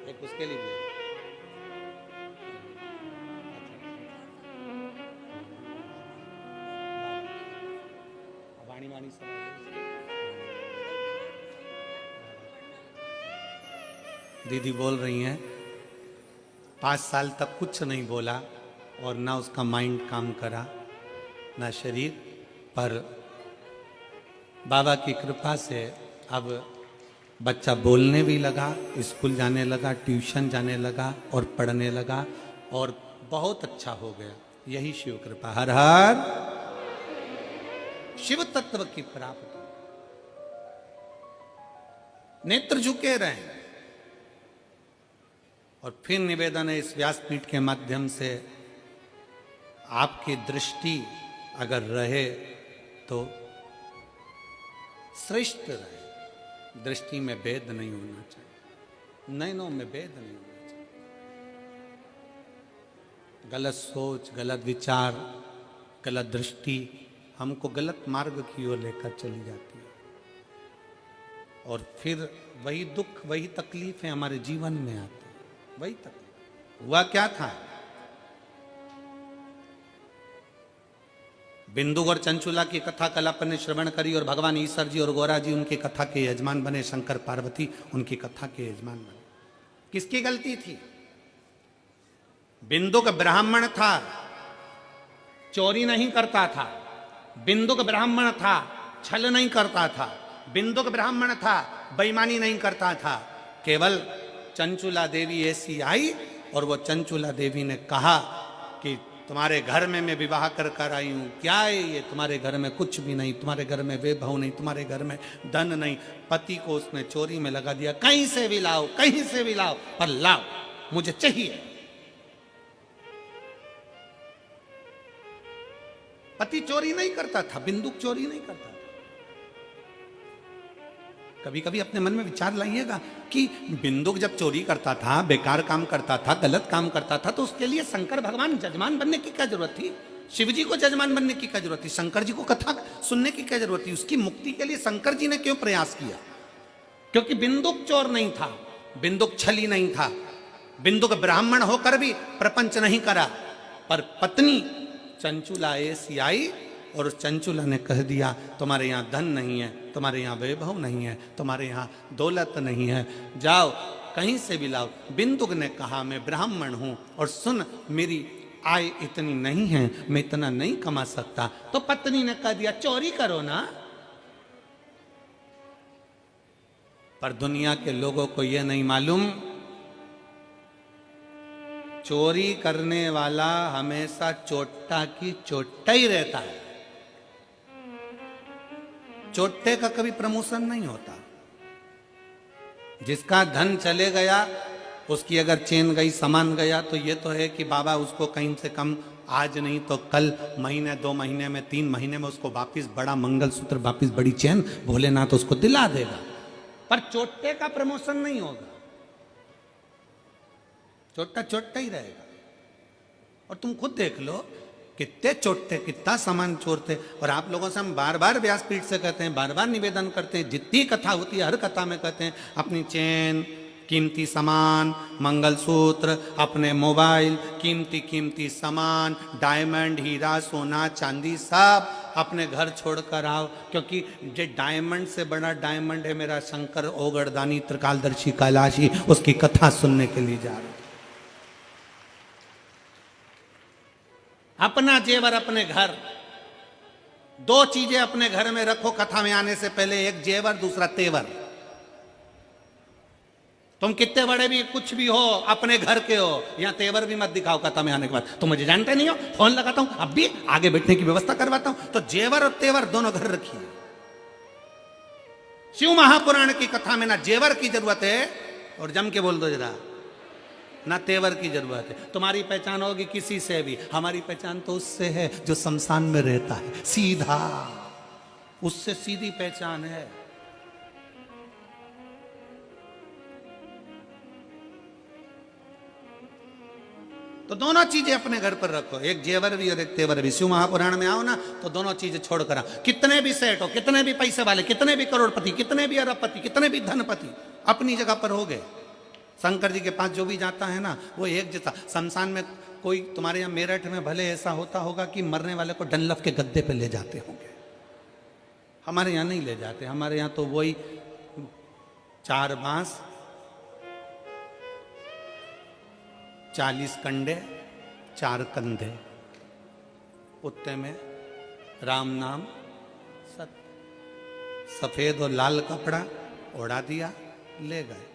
एक उसके लिए भी है। वाणी वाणी सब दीदी बोल रही हैं 5 साल तक कुछ नहीं बोला और ना उसका माइंड काम करा, ना शरीर, पर बाबा की कृपा से अब बच्चा बोलने भी लगा, स्कूल जाने लगा, ट्यूशन जाने लगा और पढ़ने लगा और बहुत अच्छा हो गया। यही शिव कृपा। हर हर शिव तत्व की प्राप्ति। नेत्र झुके रहे और फिर निवेदन है इस व्यासपीठ के माध्यम से, आपकी दृष्टि अगर रहे तो श्रेष्ठ रहे। दृष्टि में भेद नहीं होना चाहिए, नयनों में भेद नहीं होना चाहिए। गलत सोच, गलत विचार, गलत दृष्टि हमको गलत मार्ग की ओर लेकर चली जाती है और फिर वही दुख, वही तकलीफें हमारे जीवन में आती है। वही तकलीफ। हुआ क्या था? बिंदु और चंचुला की कथा कल अपन ने श्रवण करी और भगवान ईश्वर जी और गौरा जी उनकी कथा के यजमान बने, शंकर पार्वती उनकी कथा के यजमान बने। किसकी गलती थी? बिंदुक ब्राह्मण था, चोरी नहीं करता था। बिंदुक ब्राह्मण था, छल नहीं करता था। बिंदुक ब्राह्मण था, बेईमानी नहीं करता था। केवल चंचुला देवी ऐसी आई और वो चंचुला देवी ने कहा कि तुम्हारे घर में मैं विवाह कर आई हूं, क्या है ये? तुम्हारे घर में कुछ भी नहीं, तुम्हारे घर में वैभव नहीं, तुम्हारे घर में धन नहीं। पति को उसने चोरी में लगा दिया, कहीं से भी लाओ, कहीं से भी लाओ, पर लाओ, मुझे चाहिए। पति चोरी नहीं करता था, बिंदुक चोरी नहीं करता था। कभी कभी अपने मन में विचार लाइएगा कि बिंदुक जब चोरी करता था, बेकार काम करता था, गलत काम करता था, तो उसके लिए शंकर भगवान जजमान बनने की क्या जरूरत थी? शिव जी को जजमान बनने की क्या जरूरत थी? शंकर जी को कथा सुनने की क्या जरूरत थी? उसकी मुक्ति के लिए शंकर जी ने क्यों प्रयास किया? क्योंकि बिंदुक चोर नहीं था, बिंदुक छली नहीं था, बिंदुक ब्राह्मण होकर भी प्रपंच नहीं करा। पर पत्नी चंचुला ऐसी आई और उस चंचुला ने कह दिया, तुम्हारे यहाँ धन नहीं है, तुम्हारे यहाँ वैभव नहीं है, तुम्हारे यहाँ दौलत नहीं है, जाओ कहीं से भी लाओ। बिंदुक ने कहा मैं ब्राह्मण हूं और सुन, मेरी आय इतनी नहीं है, मैं इतना नहीं कमा सकता। तो पत्नी ने कह दिया चोरी करो ना। पर दुनिया के लोगों को यह नहीं मालूम, चोरी करने वाला हमेशा चोट्टा की चोट्टा ही रहता है। चोट्टे का कभी प्रमोशन नहीं होता। जिसका धन चले गया, उसकी अगर चेन गई, सामान गया, तो ये तो है कि बाबा उसको कहीं से कम आज नहीं तो कल, महीने 2 महीने में 3 महीने में उसको वापिस बड़ा मंगलसूत्र, वापिस बड़ी चेन भोलेनाथ उसको दिला देगा। पर चोट्टे का प्रमोशन नहीं होगा, चोट्टा चोट्टा ही रहेगा। और तुम खुद देख लो कितने चोट्टे, कितना सामान चोरते। और आप लोगों से हम बार बार व्यासपीठ से कहते हैं, बार बार निवेदन करते हैं, जितनी कथा होती है हर कथा में कहते हैं अपनी चेन, कीमती सामान, मंगलसूत्र, अपने मोबाइल, कीमती कीमती सामान, डायमंड, हीरा, सोना, चांदी, सब अपने घर छोड़कर आओ, क्योंकि जो डायमंड से बड़ा डायमंड है मेरा शंकर ओगड़दानी त्रिकालदर्शी कैलाशी, उसकी कथा सुनने के लिए जा रहे। अपना जेवर अपने घर, दो चीजें अपने घर में रखो कथा में आने से पहले, एक जेवर दूसरा तेवर। तुम कितने बड़े भी कुछ भी हो, अपने घर के हो, यहां तेवर भी मत दिखाओ कथा में आने के बाद। तुम मुझे जानते नहीं हो, फोन लगाता हूं, अब भी आगे बैठने की व्यवस्था करवाता हूं, तो जेवर और तेवर दोनों घर रखिए। शिव महापुराण की कथा में ना जेवर की जरूरत है, और जम के बोल दो जरा, ना तेवर की जरूरत है। तुम्हारी पहचान होगी किसी से भी, हमारी पहचान तो उससे है जो शमशान में रहता है, सीधा, उससे सीधी पहचान है। तो दोनों चीजें अपने घर पर रखो, एक जेवर भी और एक तेवर भी। शिव महापुराण में आओ ना तो दोनों चीजें छोड़कर आओ। कितने भी सेठ हो, कितने भी पैसे वाले, कितने भी करोड़पति, कितने भी अरबपति, कितने भी धनपति, अपनी जगह पर हो गए। शंकर जी के पास जो भी जाता है ना वो एक जैसा। शमशान में कोई तुम्हारे यहाँ मेरठ में भले ऐसा होता होगा कि मरने वाले को डनलफ के गद्दे पे ले जाते होंगे, हमारे यहाँ नहीं ले जाते। हमारे यहाँ तो वही 4 बांस, 40 कंडे, 4 कंधे, उत्ते में राम नाम सत्य, सफेद और लाल कपड़ा ओढ़ा दिया, ले गए।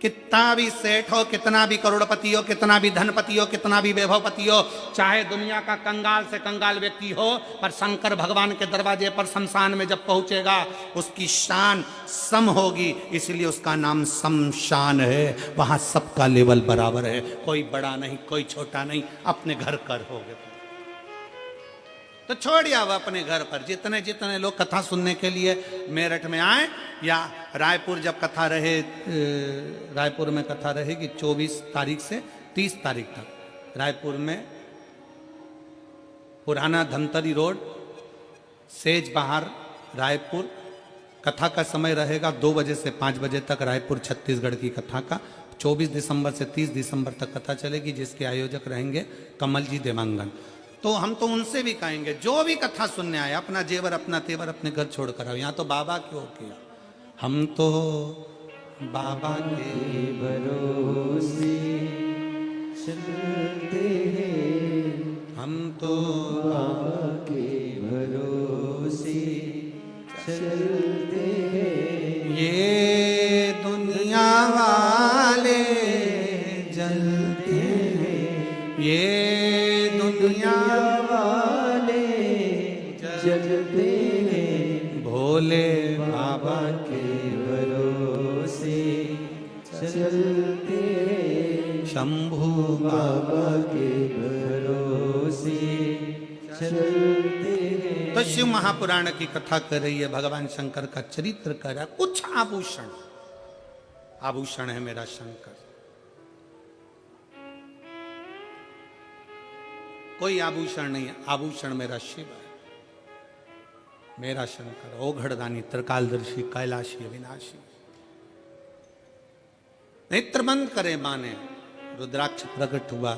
कितना भी सेठ हो, कितना भी करोड़पति हो, कितना भी धनपति हो, कितना भी वैभवपति हो, चाहे दुनिया का कंगाल से कंगाल व्यक्ति हो, पर शंकर भगवान के दरवाजे पर शमशान में जब पहुंचेगा उसकी शान सम होगी, इसलिए उसका नाम शमशान है। वहां सबका लेवल बराबर है, कोई बड़ा नहीं, कोई छोटा नहीं, अपने घर कर हो गए तो छोड़िए अब अपने घर पर। जितने जितने लोग कथा सुनने के लिए मेरठ में आए, या रायपुर जब कथा रहे, रायपुर में कथा रहेगी 24 तारीख से 30 तारीख तक। रायपुर में पुराना धमतरी रोड, सेज बहार, रायपुर। कथा का समय रहेगा 2 बजे से 5 बजे तक, रायपुर छत्तीसगढ़ की कथा का। 24 दिसंबर से 30 दिसंबर तक कथा चलेगी, जिसके आयोजक रहेंगे कमल जी देवांगन। तो हम तो उनसे भी कहेंगे जो भी कथा सुनने आए, अपना जेवर अपना तेवर अपने घर छोड़ कर आओ। यहाँ तो बाबा क्यों किया, हम तो बाबा के भरोसे चलते हैं, हम तो बाबा के भरोसे चलते हैं। ये दुनिया वाले जलते हैं, ये दुनिया वाले जलते हैं, भोले बाबा के भरोसे चलते हैं, शंभू बाबा के भरोसे चलते हैं। तो शिव महापुराण की कथा कर रही है, भगवान शंकर का चरित्र कर रहा है। कुछ आभूषण, आभूषण है मेरा शंकर, कोई आभूषण नहीं है, आभूषण मेरा शिव है, मेरा शंकर ओघड़दानी त्रिकालदर्शी कैलाशी अविनाशी। नेत्र बंद करे माने, रुद्राक्ष प्रकट हुआ।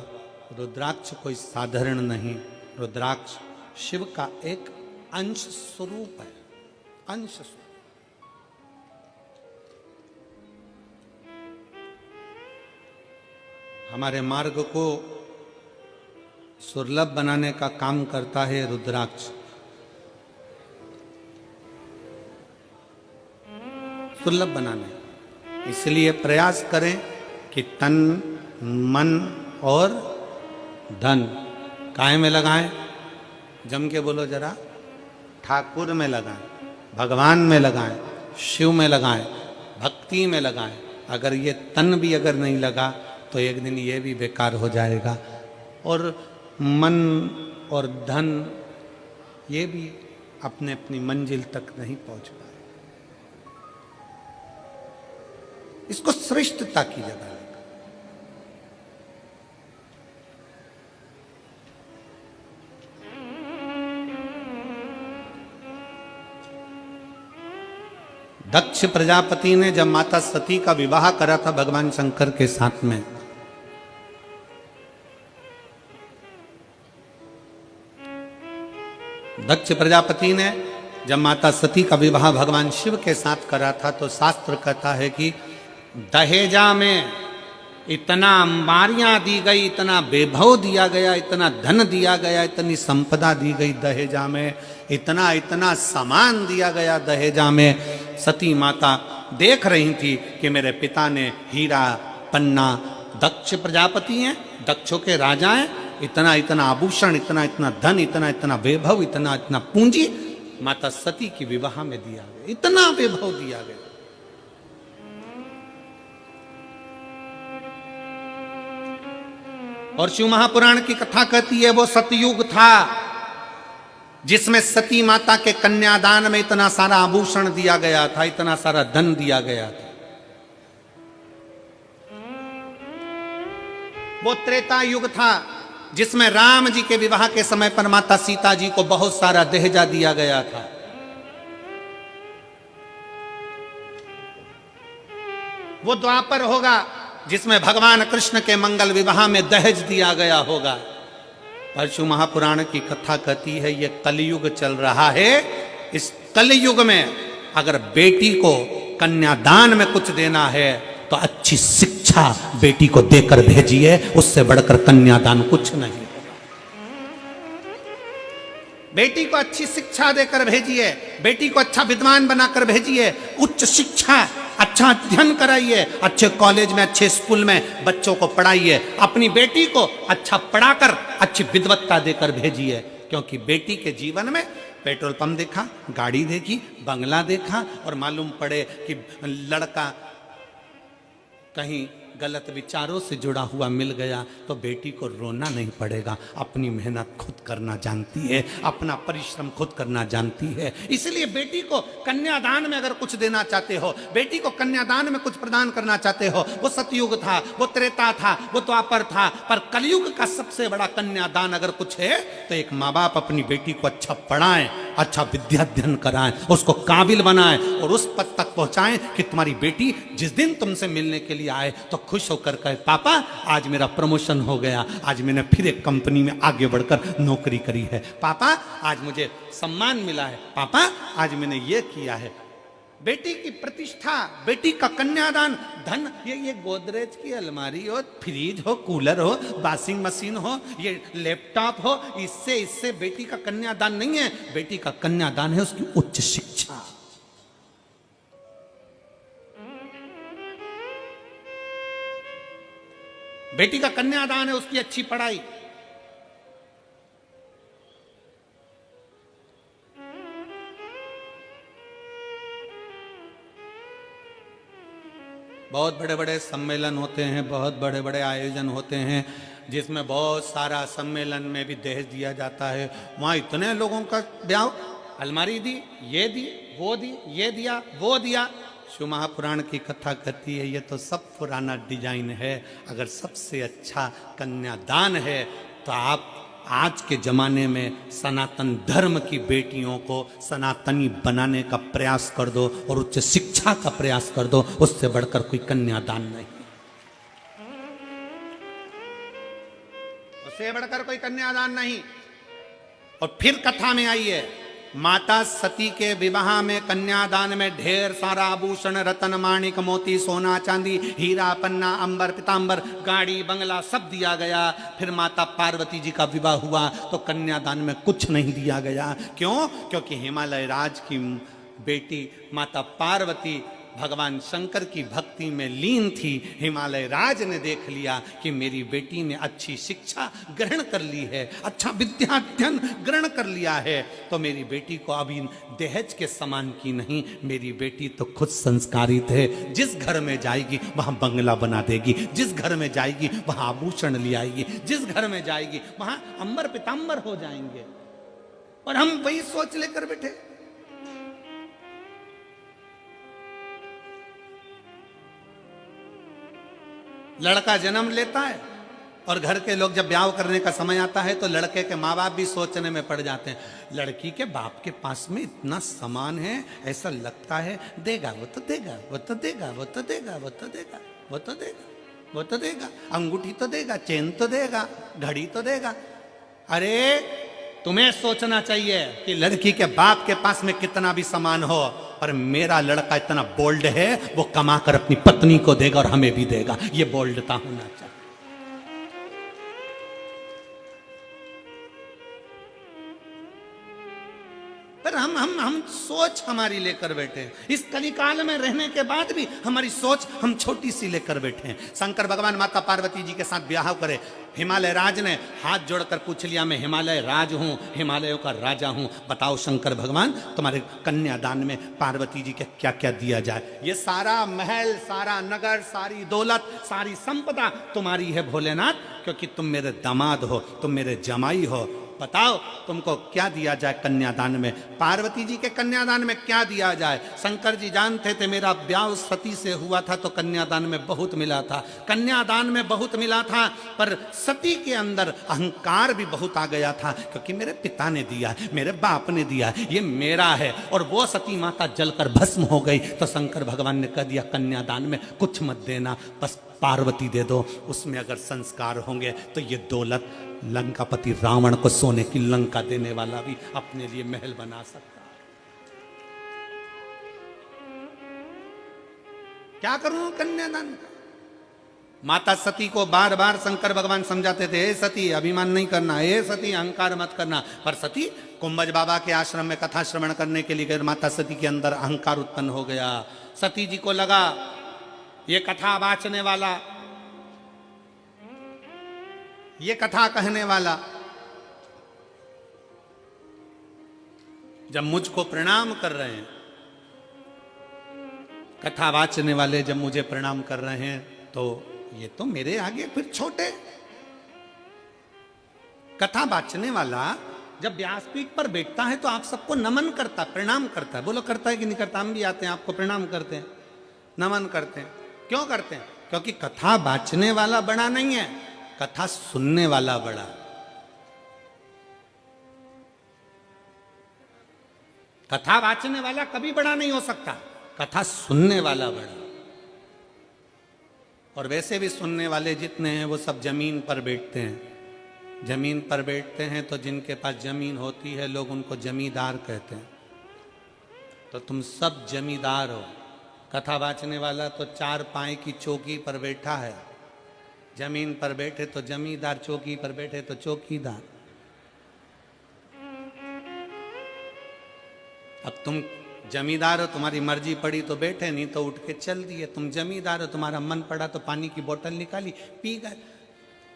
रुद्राक्ष कोई साधारण नहीं, रुद्राक्ष शिव का एक अंश स्वरूप है, अंश स्वरूप। हमारे मार्ग को सुलभ बनाने का काम करता है रुद्राक्ष। सुलभ बनाने, इसलिए प्रयास करें कि तन मन और धन काहे में लगाएं, जम के बोलो जरा, ठाकुर में लगाएं, भगवान में लगाएं, शिव में लगाएं, भक्ति में लगाएं। अगर ये तन भी अगर नहीं लगा तो एक दिन ये भी बेकार हो जाएगा, और मन और धन ये भी अपने अपनी मंजिल तक नहीं पहुंच पाए। इसको श्रेष्ठता की जगह रखा। दक्ष प्रजापति ने जब माता सती का विवाह करा था भगवान शंकर के साथ में, दक्ष प्रजापति ने जब माता सती का विवाह भगवान शिव के साथ करा था तो शास्त्र कहता है कि दहेजा में इतना अंबारियां दी गई, इतना वैभव दिया गया, इतना धन दिया गया, इतनी संपदा दी गई दहेजा में, इतना इतना सामान दिया गया दहेजा में। सती माता देख रही थी कि मेरे पिता ने हीरा पन्ना, दक्ष प्रजापति हैं, दक्षों के राजा हैं, इतना इतना आभूषण, इतना इतना धन, इतना इतना वैभव, इतना इतना पूंजी माता सती की विवाह में दिया गया, इतना वैभव दिया गया। और शिव महापुराण की कथा कहती है वो सतयुग था जिसमें सती माता के कन्यादान में इतना सारा आभूषण दिया गया था, इतना सारा धन दिया गया था। वो त्रेता युग था जिसमें राम जी के विवाह के समय पर माता सीता जी को बहुत सारा दहेजा दिया गया था। वो द्वापर होगा जिसमें भगवान कृष्ण के मंगल विवाह में दहेज दिया गया होगा। परशु महापुराण की कथा कहती है ये कलयुग चल रहा है, इस कलयुग में अगर बेटी को कन्यादान में कुछ देना है तो अच्छी शिक्षा बेटी को देकर भेजिए, उससे बढ़कर कन्यादान कुछ नहीं। बेटी को अच्छी शिक्षा देकर भेजिए, बेटी को अच्छा विद्वान बनाकर भेजिए, उच्च शिक्षा, अच्छा अध्ययन कराइए, अच्छे कॉलेज में, अच्छे स्कूल में बच्चों को पढ़ाइए, अपनी बेटी को अच्छा पढ़ाकर अच्छी विद्वत्ता देकर भेजिए। क्योंकि बेटी के जीवन में पेट्रोल पंप देखा, गाड़ी देखी, बंगला देखा और मालूम पड़े कि लड़का कहीं गलत विचारों से जुड़ा हुआ मिल गया तो बेटी को रोना नहीं पड़ेगा, अपनी मेहनत खुद करना जानती है, अपना परिश्रम खुद करना जानती है। इसलिए बेटी को कन्यादान में अगर कुछ देना चाहते हो, बेटी को कन्यादान में कुछ प्रदान करना चाहते हो, वो सतयुग था, वो त्रेता था, वो द्वापर था, पर कलयुग का सबसे बड़ा कन्यादान अगर कुछ है तो एक माँ बाप अपनी बेटी को अच्छा पढ़ाएं, अच्छा विद्याध्ययन कराएं, उसको काबिल बनाएं और उस पद तक पहुंचाएं कि तुम्हारी बेटी जिस दिन तुमसे मिलने के लिए आए तो खुश होकर कहे पापा आज मेरा प्रमोशन हो गया, आज मैंने फिर एक कंपनी में आगे बढ़कर नौकरी करी है, पापा आज मुझे सम्मान मिला है, पापा आज मैंने ये किया है। बेटी की प्रतिष्ठा, बेटी का कन्यादान, धन, ये गोदरेज की अलमारी हो, फ्रिज हो, कूलर हो, वॉशिंग मशीन हो, ये लैपटॉप हो, इससे बेटी का कन्यादान नहीं है। बेटी का कन्यादान है उसकी उच्च शिक्षा। बेटी का कन्यादान है उसकी अच्छी पढ़ाई। बहुत बड़े बड़े सम्मेलन होते हैं, बहुत बड़े बड़े आयोजन होते हैं जिसमें बहुत सारा सम्मेलन में भी दहेज दिया जाता है। वहाँ इतने लोगों का ब्याह, अलमारी दी, ये दी, वो दी, ये दिया, वो दिया। शिव महापुराण की कथा कहती है ये तो सब पुराना डिजाइन है। अगर सबसे अच्छा कन्यादान है तो आप आज के जमाने में सनातन धर्म की बेटियों को सनातनी बनाने का प्रयास कर दो और उच्च शिक्षा का प्रयास कर दो, उससे बढ़कर कोई कन्यादान नहीं, उससे बढ़कर कोई कन्यादान नहीं। और फिर कथा में आई है माता सती के विवाह में कन्यादान में ढेर सारा आभूषण, रतन, माणिक, मोती, सोना, चांदी, हीरा, पन्ना, अंबर, पीतांबर, गाड़ी, बंगला सब दिया गया। फिर माता पार्वती जी का विवाह हुआ तो कन्यादान में कुछ नहीं दिया गया। क्यों? क्योंकि हिमालय राज की बेटी माता पार्वती भगवान शंकर की भक्ति में लीन थी। हिमालय राज ने देख लिया कि मेरी बेटी ने अच्छी शिक्षा ग्रहण कर ली है, अच्छा विद्याध्ययन ग्रहण कर लिया है, तो मेरी बेटी को अभी दहेज के समान की नहीं, मेरी बेटी तो खुद संस्कारित है। जिस घर में जाएगी वहां बंगला बना देगी, जिस घर में जाएगी वहां आभूषण ले आएगी, जिस घर में जाएगी वहां अंबर पीतांबर हो जाएंगे। और हम वही सोच लेकर बैठे। लड़का जन्म लेता है और घर के लोग जब ब्याह करने का समय आता है तो लड़के के माँ बाप भी सोचने में पड़ जाते हैं, लड़की के बाप के पास में इतना सामान है, ऐसा लगता है देगा, वो तो देगा, वो तो देगा, वो तो देगा, वो तो देगा, वो तो देगा, वो तो देगा, अंगूठी तो देगा, चेन तो देगा, घड़ी तो देगा। अरे तुम्हें सोचना चाहिए कि लड़की के बाप के पास में कितना भी सामान हो, पर मेरा लड़का इतना बोल्ड है, वो कमाकर अपनी पत्नी को देगा और हमें भी देगा। ये बोल्डता होना चाहिए। पर हम सोच हमारी लेकर बैठे हैं। इस कलिकाल में रहने के बाद भी हमारी सोच हम छोटी सी लेकर बैठे हैं। शंकर भगवान माता पार्वती जी के साथ ब्याह करे, हिमालय राज ने हाथ जोड़कर पूछ लिया, मैं हिमालय राज हूं, हिमालयों का राजा हूं, बताओ शंकर भगवान तुम्हारे कन्यादान में पार्वती जी के क्या क्या दिया जाए। ये सारा महल, सारा नगर, सारी दौलत, सारी संपदा तुम्हारी है भोलेनाथ, क्योंकि तुम मेरे दामाद हो, तुम मेरे जमाई हो। बताओ तुमको क्या दिया जाए कन्यादान में। पार्वती जी के कन्यादान में क्या दिया जाए। शंकर जी जानते थे मेरा ब्याह सती से हुआ था तो कन्यादान में बहुत मिला था, कन्यादान में बहुत मिला था, पर सती के अंदर अहंकार भी बहुत आ गया था, क्योंकि मेरे पिता ने दिया, मेरे बाप ने दिया, ये मेरा है। और वो सती माता जलकर भस्म हो गई तो शंकर भगवान ने कह दिया कन्यादान में कुछ मत देना, बस पार्वती दे दो, उसमें अगर संस्कार होंगे तो ये दौलत लंकापति रावण को सोने की लंका देने वाला भी अपने लिए महल बना सकता है। क्या करूं कन्यादान का। माता सती को बार बार शंकर भगवान समझाते थे, हे सती अभिमान नहीं करना, हे सती अहंकार मत करना, पर सती कुंभज बाबा के आश्रम में कथा श्रवण करने के लिए गए, माता सती के अंदर अहंकार उत्पन्न हो गया। सती जी को लगा ये कथा वाचने वाला, ये कथा कहने वाला जब मुझको प्रणाम कर रहे हैं, कथा वाचने वाले जब मुझे प्रणाम कर रहे हैं, तो ये तो मेरे आगे फिर छोटे। कथा वाचने वाला जब व्यासपीठ पर बैठता है तो आप सबको नमन करता, प्रणाम करता है। बोलो करता है कि नहीं करता। हम भी आते हैं, आपको प्रणाम करते हैं, नमन करते हैं। क्यों करते हैं? क्योंकि कथा वाचने वाला बड़ा नहीं है, कथा सुनने वाला बड़ा। कथा वाचने वाला कभी बड़ा नहीं हो सकता, कथा सुनने वाला बड़ा। और वैसे भी सुनने वाले जितने हैं वो सब जमीन पर बैठते हैं। जमीन पर बैठते हैं तो जिनके पास जमीन होती है लोग उनको जमींदार कहते हैं। तो तुम सब जमींदार हो। कथा वाचने वाला तो चार पाए की चौकी पर बैठा है, जमीन पर बैठे तो जमींदार, चौकी पर बैठे तो चौकीदार। अब तुम जमींदार हो, तुम्हारी मर्जी पड़ी तो बैठे, नहीं तो उठ के चल दिए। तुम जमींदार हो, तुम्हारा मन पड़ा तो पानी की बोतल निकाली, पी गए।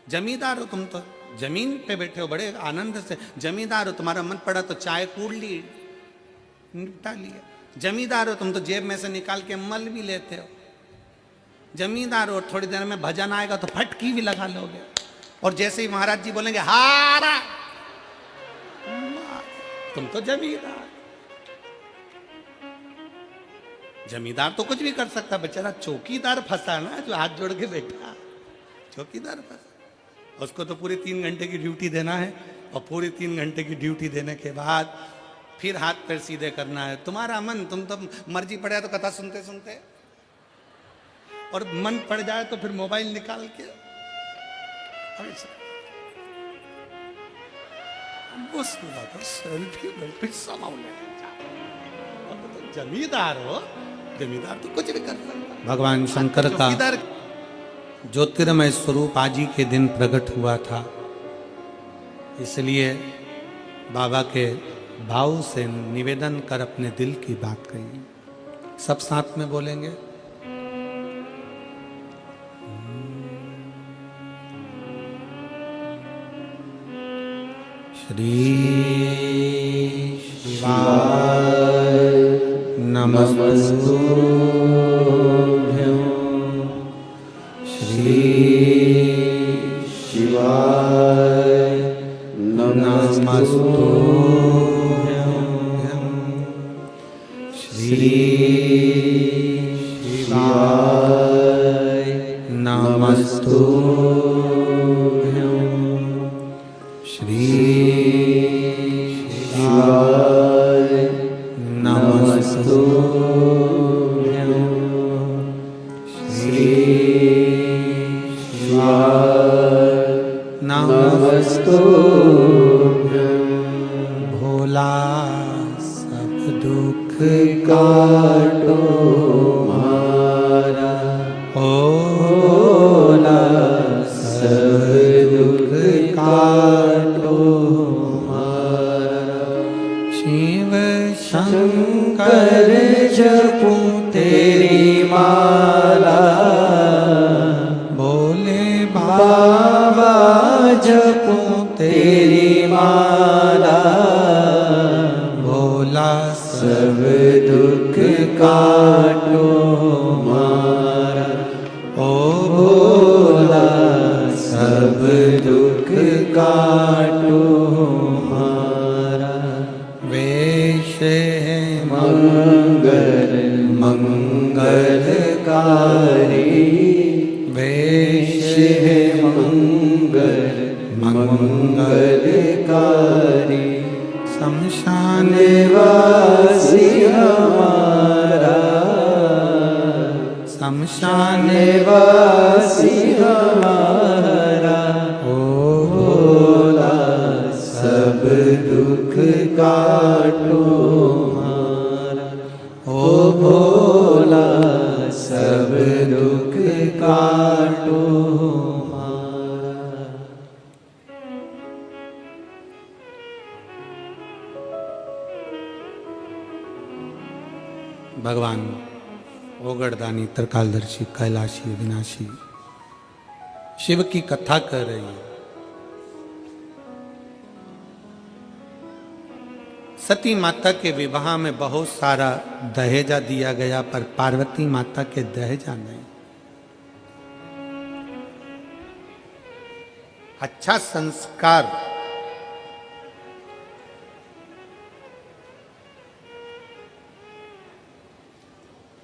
जमींदार हो तुम, तो जमीन पे बैठे हो बड़े आनंद से। जमींदार हो, तुम्हारा मन पड़ा तो चाय कूड़ ली, निपटा लिया। जमींदार हो तुम तो जेब में से निकाल के मल भी लेते हो। जमींदार हो, थोड़ी देर में भजन आएगा तो फटकी भी लगा लोगे। और जैसे ही महाराज जी बोलेंगे हारा, तुम तो जमींदार। जमींदार तो कुछ भी कर सकता, बेचारा चौकीदार फंसा ना, जो हाथ जोड़ के बैठा, चौकीदार फंसा। उसको तो पूरी 3 घंटे की ड्यूटी देना है, और पूरी 3 घंटे की ड्यूटी देने के बाद फिर हाथ पैर सीधे करना है। तुम्हारा मन, तुम तो मर्जी पड़ जाए तो कथा सुनते सुनते, और मन पड़ जाए तो फिर मोबाइल निकाल के सेल्फी समाउने। जमींदार हो, जमींदार तो कुछ भी कर सकता। भगवान शंकर का ज्योतिर्मय स्वरूप आज ही के दिन प्रकट हुआ था, इसलिए बाबा के भाव से निवेदन कर अपने दिल की बात कही। सब साथ में बोलेंगे। श्री शिवाय नमस्तुभ्यं। श्री शिवाय नमस्तुभ्यं। श्री शिवाय नमस्तुभ्यं। श्री शिवाय नमस्तुभ्यं। श्री शिवाय नमस्तुभ्यं। काटो मारा, भोला सब दुख काटो मारा। शिव शंकर जपूं तेरी माला, भोले बाबा जपूं तेरी माला, भोला सब दुख काटो मारा, ओ भोला सब दुख काटो मारा। वेश है मंगल मंगलकारी, वेश है मंगल मंगलकारी। शमशान निवासी हमारा, शमशान निवासी हमारा, ओ भोला सब दुख काटो मारा, ओ भोला सब दुख काटो मारा। भगवान ओगड़दानी त्रिकालदर्शी कैलाशी विनाशी शिव की कथा कर रही है। सती माता के विवाह में बहुत सारा दहेजा दिया गया, पर पार्वती माता के दहेजा नहीं। अच्छा संस्कार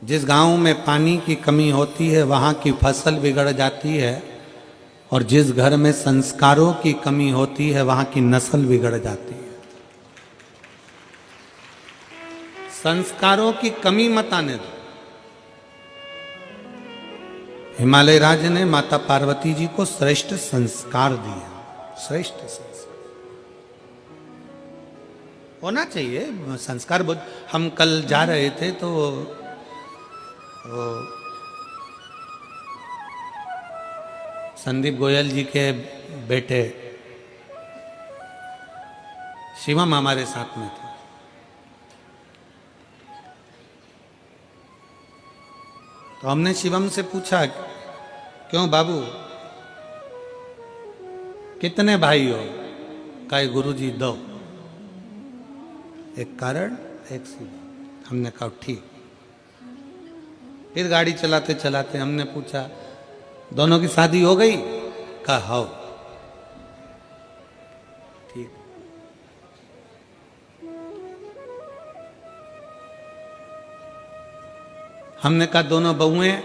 जिस गांव में पानी की कमी होती है वहां की फसल बिगड़ जाती है, और जिस घर में संस्कारों की कमी होती है वहां की नस्ल बिगड़ जाती है। संस्कारों की कमी मत आने दो। हिमालय राज ने माता पार्वती जी को श्रेष्ठ संस्कार दिए, श्रेष्ठ संस्कार होना चाहिए। संस्कार बहुत, हम कल जा रहे थे तो संदीप गोयल जी के बेटे शिवम हमारे साथ में थे। तो हमने शिवम से पूछा, क्यों बाबू कितने भाई हो? कहे गुरुजी दो। एक कारण एक सीधा। हमने कहा ठीक। फिर गाड़ी चलाते चलाते हमने पूछा, दोनों की शादी हो गई? कहा हो। ठीक। हमने कहा दोनों बहुएं?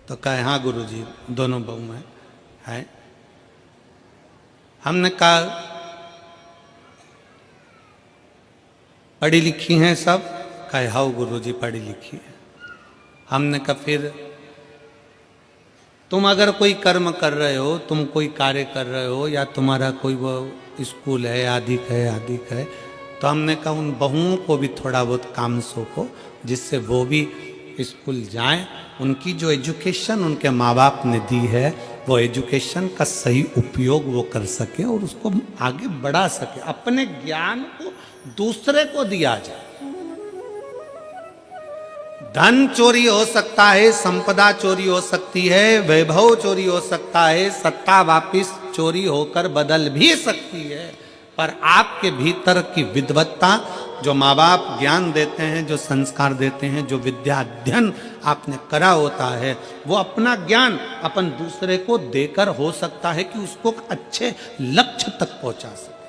तो कहा हाँ गुरुजी दोनों बहुएं हैं। हमने कहा पढ़ी लिखी हैं सब? कहे हाँ गुरुजी पढ़ी लिखी है। हमने कहा फिर तुम अगर कोई कर्म कर रहे हो, तुम कोई कार्य कर रहे हो, या तुम्हारा कोई वो स्कूल है, आदिक है, तो हमने कहा उन बहुओं को भी थोड़ा बहुत काम सौंपो, जिससे वो भी स्कूल जाएं। उनकी जो एजुकेशन उनके माँ बाप ने दी है, वो एजुकेशन का सही उपयोग वो कर सके और उसको आगे बढ़ा सके। अपने ज्ञान को दूसरे को दिया जाए। धन चोरी हो सकता है, संपदा चोरी हो सकती है, वैभव चोरी हो सकता है, सत्ता वापिस चोरी होकर बदल भी सकती है, पर आपके भीतर की विद्वत्ता, जो माँ बाप ज्ञान देते हैं, जो संस्कार देते हैं, जो विद्या अध्ययन आपने करा होता है, वो अपना ज्ञान अपन दूसरे को देकर हो सकता है कि उसको अच्छे लक्ष्य तक पहुंचा सके।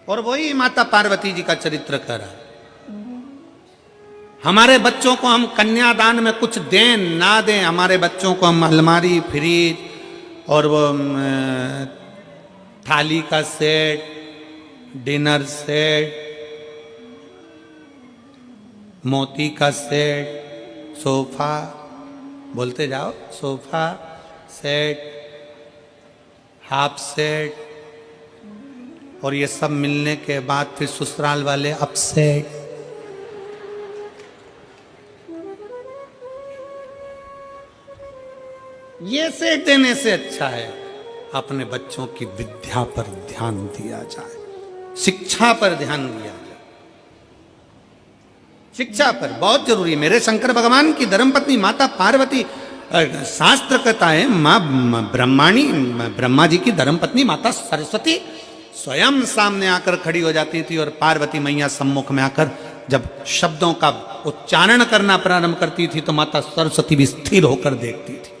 और वही माता पार्वती जी का चरित्र कर रहा है। हमारे बच्चों को हम कन्यादान में कुछ दें ना दें, हमारे बच्चों को हम अलमारी, फ्रिज और वो थाली का सेट, डिनर सेट, मोती का सेट, सोफा, बोलते जाओ, सोफा सेट, हाफ सेट, और ये सब मिलने के बाद फिर ससुराल वाले अपसेट। ये सेठ देने से अच्छा है अपने बच्चों की विद्या पर ध्यान दिया जाए, शिक्षा पर ध्यान दिया जाए। शिक्षा पर बहुत जरूरी है। मेरे शंकर भगवान की धर्मपत्नी माता पार्वती, शास्त्र कहता है मां ब्रह्मा जी की धर्मपत्नी माता सरस्वती स्वयं सामने आकर खड़ी हो जाती थी और पार्वती मैया सम्मुख में आकर जब शब्दों का उच्चारण करना प्रारंभ करती थी तो माता सरस्वती भी स्थिर होकर देखती थी।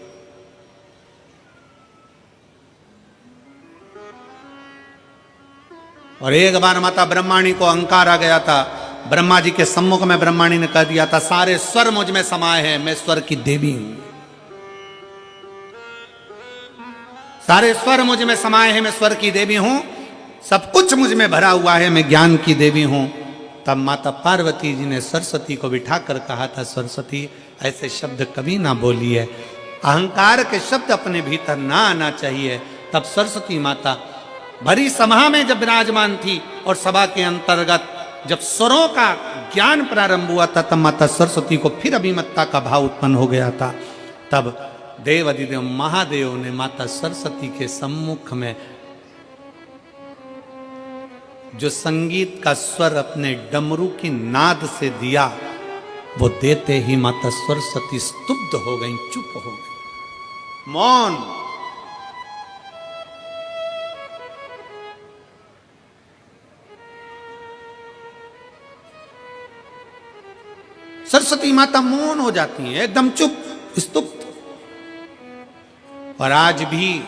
और एक बार माता ब्रह्माणी को अहंकार आ गया था। ब्रह्मा जी के सम्मुख में ब्रह्माणी ने कह दिया था, सारे स्वर मुझ में समाये हैं, मैं स्वर की देवी हूं। सारे स्वर मुझ में समाये हैं, मैं स्वर की देवी हूं। सब कुछ मुझ में भरा हुआ है, मैं ज्ञान की देवी हूं। तब माता पार्वती जी ने सरस्वती को बिठाकर कहा था, सरस्वती ऐसे शब्द कभी ना बोलिए, अहंकार के शब्द अपने भीतर ना आना चाहिए। तब सरस्वती माता भरी सभा में जब विराजमान थी और सभा के अंतर्गत जब स्वरों का ज्ञान प्रारंभ हुआ था, तब माता सरस्वती को फिर अभिमत्ता का भाव उत्पन्न हो गया था। तब देव अधिदेव महादेव ने माता सरस्वती के सम्मुख में जो संगीत का स्वर अपने डमरू की नाद से दिया, वो देते ही माता सरस्वती स्तुब्ध हो गई, चुप हो गई, मौन। सरस्वती माता मौन हो जाती हैं, एकदम चुप, स्तुप्त। और आज भी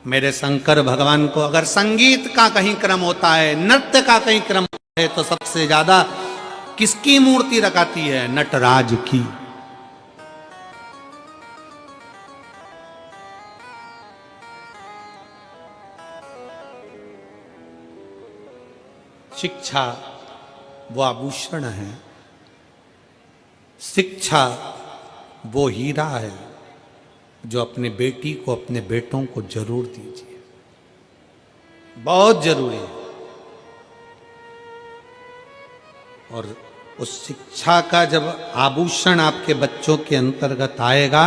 मेरे शंकर भगवान को अगर संगीत का कहीं क्रम होता है, नृत्य का कहीं क्रम होता है, तो सबसे ज्यादा किसकी मूर्ति रखाती है? नटराज की। शिक्षा वो आभूषण है, शिक्षा वो हीरा है जो अपने बेटी को, अपने बेटों को जरूर दीजिए, बहुत जरूरी है। और उस शिक्षा का जब आभूषण आपके बच्चों के अंतर्गत आएगा,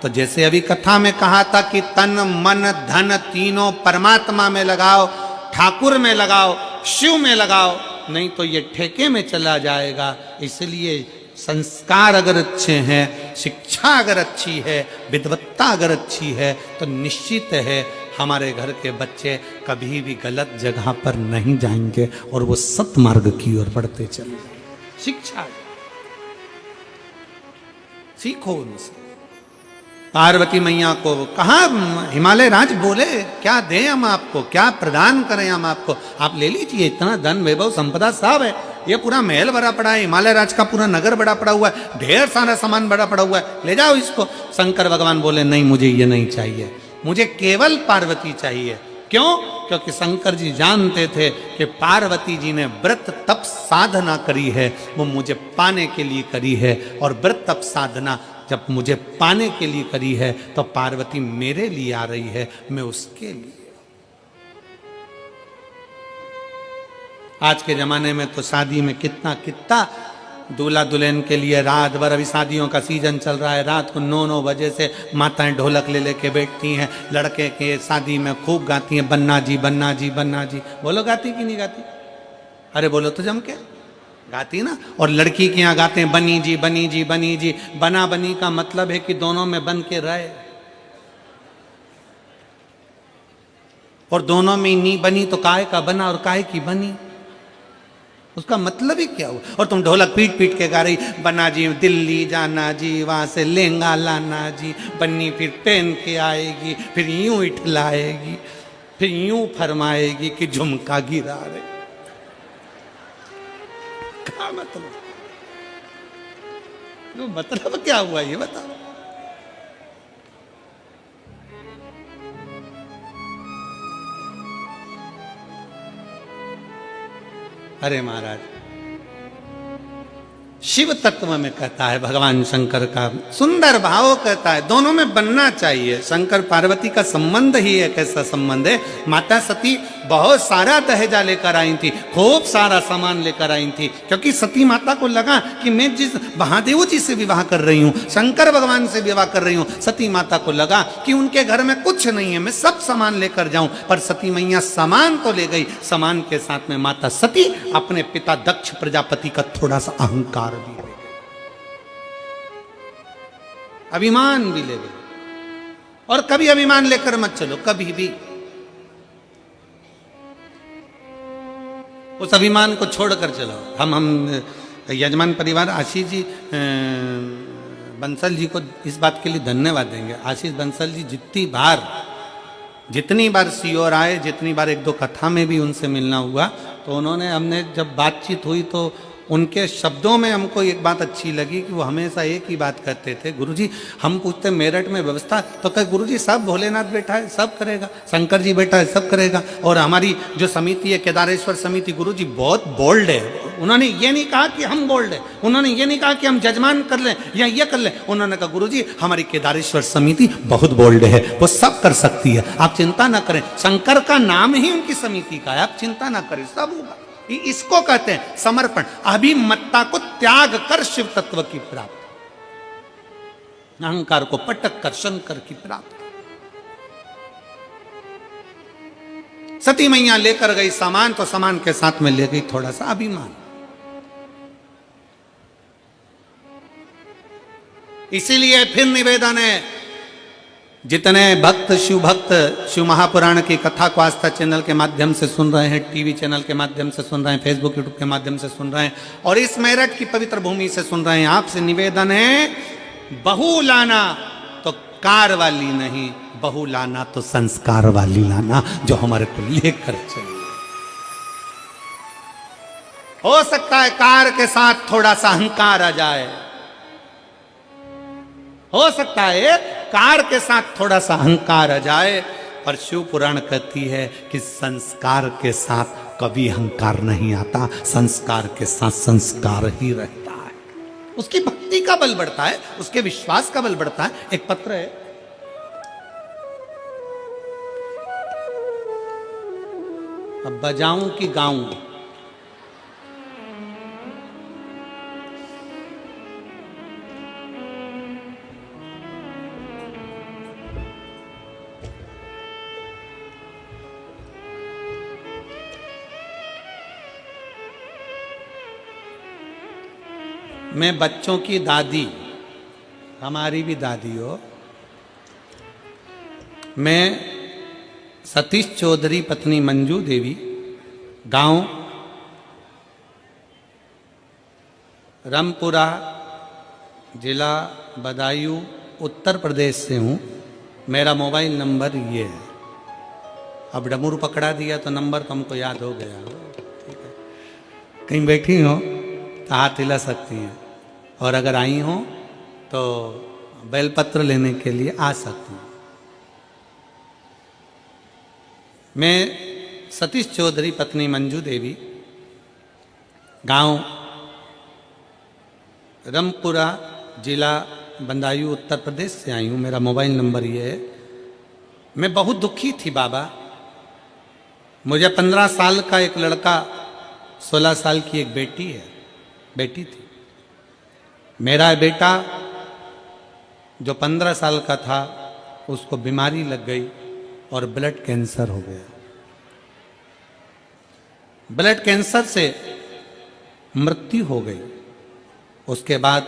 तो जैसे अभी कथा में कहा था कि तन मन धन तीनों परमात्मा में लगाओ, ठाकुर में लगाओ, शिव में लगाओ, नहीं तो ये ठेके में चला जाएगा। इसलिए संस्कार अगर अच्छे हैं, शिक्षा अगर अच्छी है, विद्वत्ता अगर अच्छी है, तो निश्चित है हमारे घर के बच्चे कभी भी गलत जगह पर नहीं जाएंगे और वो सत्मार्ग की ओर बढ़ते चले। शिक्षा सीखो उनसे। पार्वती मैया को कहा, हिमालय राज बोले क्या दें हम आपको, क्या प्रदान करें हम आपको, आप ले लीजिए, इतना धन वैभव संपदा साहब है, ये पूरा महल भरा पड़ा है, हिमालय राज का पूरा नगर बड़ा पड़ा हुआ है, ढेर सारा सामान बड़ा पड़ा हुआ है, ले जाओ इसको। शंकर भगवान बोले नहीं, मुझे ये नहीं चाहिए, मुझे केवल पार्वती चाहिए। क्यों? क्योंकि शंकर जी जानते थे कि पार्वती जी ने व्रत तप साधना करी है, वो मुझे पाने के लिए करी है। और व्रत तप साधना जब मुझे पाने के लिए करी है, तो पार्वती मेरे लिए आ रही है, मैं उसके लिए। आज के जमाने में तो शादी में कितना दूल्हा दुल्हन के लिए रात भर, अभी शादियों का सीजन चल रहा है, रात को 9-9 बजे से माताएं ढोलक ले लेके बैठती हैं, लड़के के शादी में खूब गाती हैं, बन्ना जी बन्ना जी बन्ना जी। बोलो गाती कि नहीं गाती? अरे बोलो तो जम के गाती ना। और लड़की के यहाँ गाते हैं बनी जी बनी जी बनी जी। बना बनी का मतलब है कि दोनों में बन के रहे, और दोनों में नी बनी तो काय का बना और काय की बनी, उसका मतलब ही क्या हुआ? और तुम ढोलक पीट पीट के गा रही, बना जी दिल्ली जाना जी, वहां से लहंगा लाना जी, बन्नी फिर पहन के आएगी, फिर यूं इठलाएगी, फिर यूं फरमाएगी कि झुमका गिरा रहे। क्या मतलब? तो मतलब क्या हुआ ये बताओ। अरे महाराज, शिव तत्व में कहता है भगवान शंकर का सुंदर भाव कहता है, दोनों में बनना चाहिए। शंकर पार्वती का संबंध ही एक ऐसा संबंध है, माता सती बहुत सारा दहेजा लेकर आई थी, खूब सारा सामान लेकर आई थी, क्योंकि सती माता को लगा कि मैं जिस महादेव जी से विवाह कर रही हूँ, शंकर भगवान से विवाह कर रही हूँ, सती माता को लगा कि उनके घर में कुछ नहीं है, मैं सब सामान लेकर जाऊं। पर सती मैया सामान तो ले गई, सामान के साथ में माता सती अपने पिता दक्ष प्रजापति का थोड़ा सा अहंकार भी ले गई, अभिमान भी ले गई। और कभी अभिमान लेकर मत चलो, कभी भी उस अभिमान को छोड़कर चलो। हम यजमान परिवार आशीष जी बंसल जी को इस बात के लिए धन्यवाद देंगे। आशीष बंसल जी जितनी बार सीओर आए, जितनी बार एक दो कथा में भी उनसे मिलना हुआ, तो उन्होंने, हमने जब बातचीत हुई तो उनके शब्दों में हमको एक बात अच्छी लगी कि वो हमेशा एक ही बात करते थे, गुरुजी हम पूछते मेरठ में व्यवस्था, तो कहे गुरुजी सब भोलेनाथ बैठा है सब करेगा, शंकर जी बैठा है सब करेगा। और हमारी जो समिति है केदारेश्वर समिति, गुरुजी बहुत बोल्ड है। उन्होंने ये नहीं कहा कि हम बोल्ड है, उन्होंने ये नहीं कहा कि हम जजमान कर लें या ये कर लें, उन्होंने कहा गुरुजी हमारी केदारेश्वर समिति बहुत बोल्ड है, वो सब कर सकती है, आप चिंता ना करें। शंकर का नाम ही उनकी समिति का है, आप चिंता ना करें, सब होगा। इसको कहते हैं समर्पण, अभिमत्ता को त्याग कर शिव तत्व की प्राप्ति, अहंकार को पटक कर शंकर की प्राप्ति। सती मैया लेकर गई सामान, तो सामान के साथ में ले गई थोड़ा सा अभिमान। इसीलिए फिर निवेदन है, जितने भक्त शिव महापुराण की कथा को आस्था चैनल के माध्यम से सुन रहे हैं, टीवी चैनल के माध्यम से सुन रहे हैं, फेसबुक यूट्यूब के माध्यम से सुन रहे हैं, और इस मेरठ की पवित्र भूमि से सुन रहे हैं, आपसे निवेदन है बहू लाना तो कार वाली नहीं, बहू लाना तो संस्कार वाली लाना, जो हमारे को लेकर चले। हो सकता है कार के साथ थोड़ा सा अहंकार आ जाए, हो सकता है कार के साथ थोड़ा सा अहंकार आ जाए, पर शिव पुराण कहती है कि संस्कार के साथ कभी अहंकार नहीं आता, संस्कार के साथ संस्कार ही रहता है। उसकी भक्ति का बल बढ़ता है, उसके विश्वास का बल बढ़ता है। एक पत्र है, अब बजाऊं कि गाऊं, मैं बच्चों की दादी, हमारी भी दादी हो, मैं सतीश चौधरी पत्नी मंजू देवी, गांव रामपुरा, जिला बदायूं, उत्तर प्रदेश से हूँ। मेरा मोबाइल नंबर ये है। अब डमरू पकड़ा दिया तो नंबर तो हमको याद हो गया, ठीक है। कहीं बैठी हो तो हाथ हिला सकती हैं, और अगर आई हो तो बेलपत्र लेने के लिए आ सकती हैं। मैं सतीश चौधरी पत्नी मंजू देवी, गांव रामपुरा, जिला बदायूं, उत्तर प्रदेश से आई हूँ। मेरा मोबाइल नंबर ये है। मैं बहुत दुखी थी बाबा। मुझे 15 साल का एक लड़का, 16 साल की एक बेटी थी। मेरा बेटा जो 15 साल का था, उसको बीमारी लग गई और ब्लड कैंसर हो गया। ब्लड कैंसर से मृत्यु हो गई। उसके बाद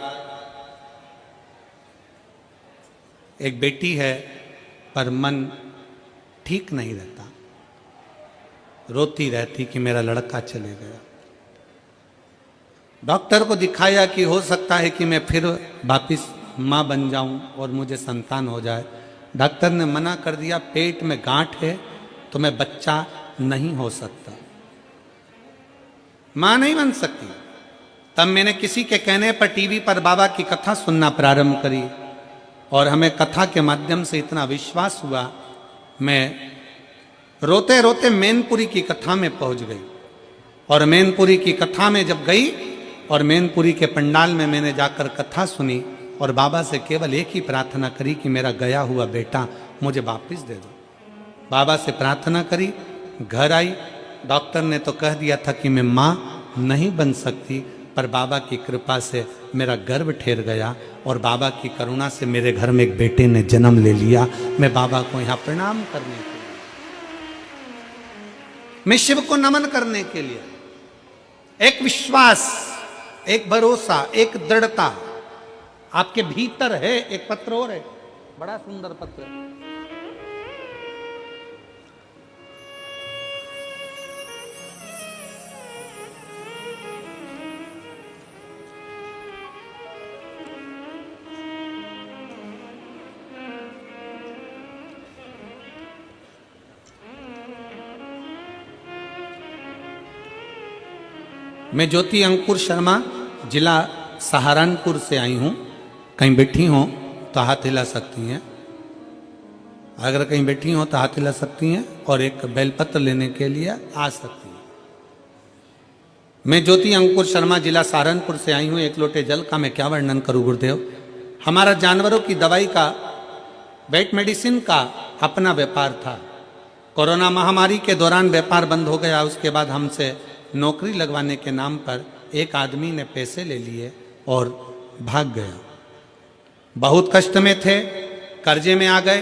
एक बेटी है, पर मन ठीक नहीं रहता, रोती रहती कि मेरा लड़का चले गया। डॉक्टर को दिखाया कि हो सकता है कि मैं फिर वापिस माँ बन जाऊं और मुझे संतान हो जाए। डॉक्टर ने मना कर दिया, पेट में गांठ है तो मैं बच्चा नहीं हो सकता, माँ नहीं बन सकती। तब मैंने किसी के कहने पर टीवी पर बाबा की कथा सुनना प्रारंभ करी, और हमें कथा के माध्यम से इतना विश्वास हुआ। मैं रोते रोते मैनपुरी की कथा में पहुंच गई, और मैनपुरी की कथा में जब गई और मैनपुरी के पंडाल में मैंने जाकर कथा सुनी, और बाबा से केवल एक ही प्रार्थना करी कि मेरा गया हुआ बेटा मुझे वापस दे दो। बाबा से प्रार्थना करी, घर आई, डॉक्टर ने तो कह दिया था कि मैं माँ नहीं बन सकती, पर बाबा की कृपा से मेरा गर्भ ठेर गया और बाबा की करुणा से मेरे घर में एक बेटे ने जन्म ले लिया। मैं बाबा को यहाँ प्रणाम करने के लिए, मैं शिव को नमन करने के लिए, एक विश्वास, एक भरोसा, एक दृढ़ता आपके भीतर है। एक पत्र और है, बड़ा सुंदर पत्र है। मैं ज्योति अंकुर शर्मा, जिला सहारनपुर से आई हूँ। कहीं बैठी हो तो हाथ हिला सकती हैं, अगर कहीं बैठी हो तो हाथ हिला सकती हैं और एक बेलपत्र लेने के लिए आ सकती हैं। मैं ज्योति अंकुर शर्मा, जिला सहारनपुर से आई हूँ। एक लोटे जल का मैं क्या वर्णन करूँ गुरुदेव। हमारा जानवरों की दवाई का, वेट मेडिसिन का अपना व्यापार था। कोरोना महामारी के दौरान व्यापार बंद हो गया। उसके बाद हमसे नौकरी लगवाने के नाम पर एक आदमी ने पैसे ले लिए और भाग गया। बहुत कष्ट में थे, कर्जे में आ गए,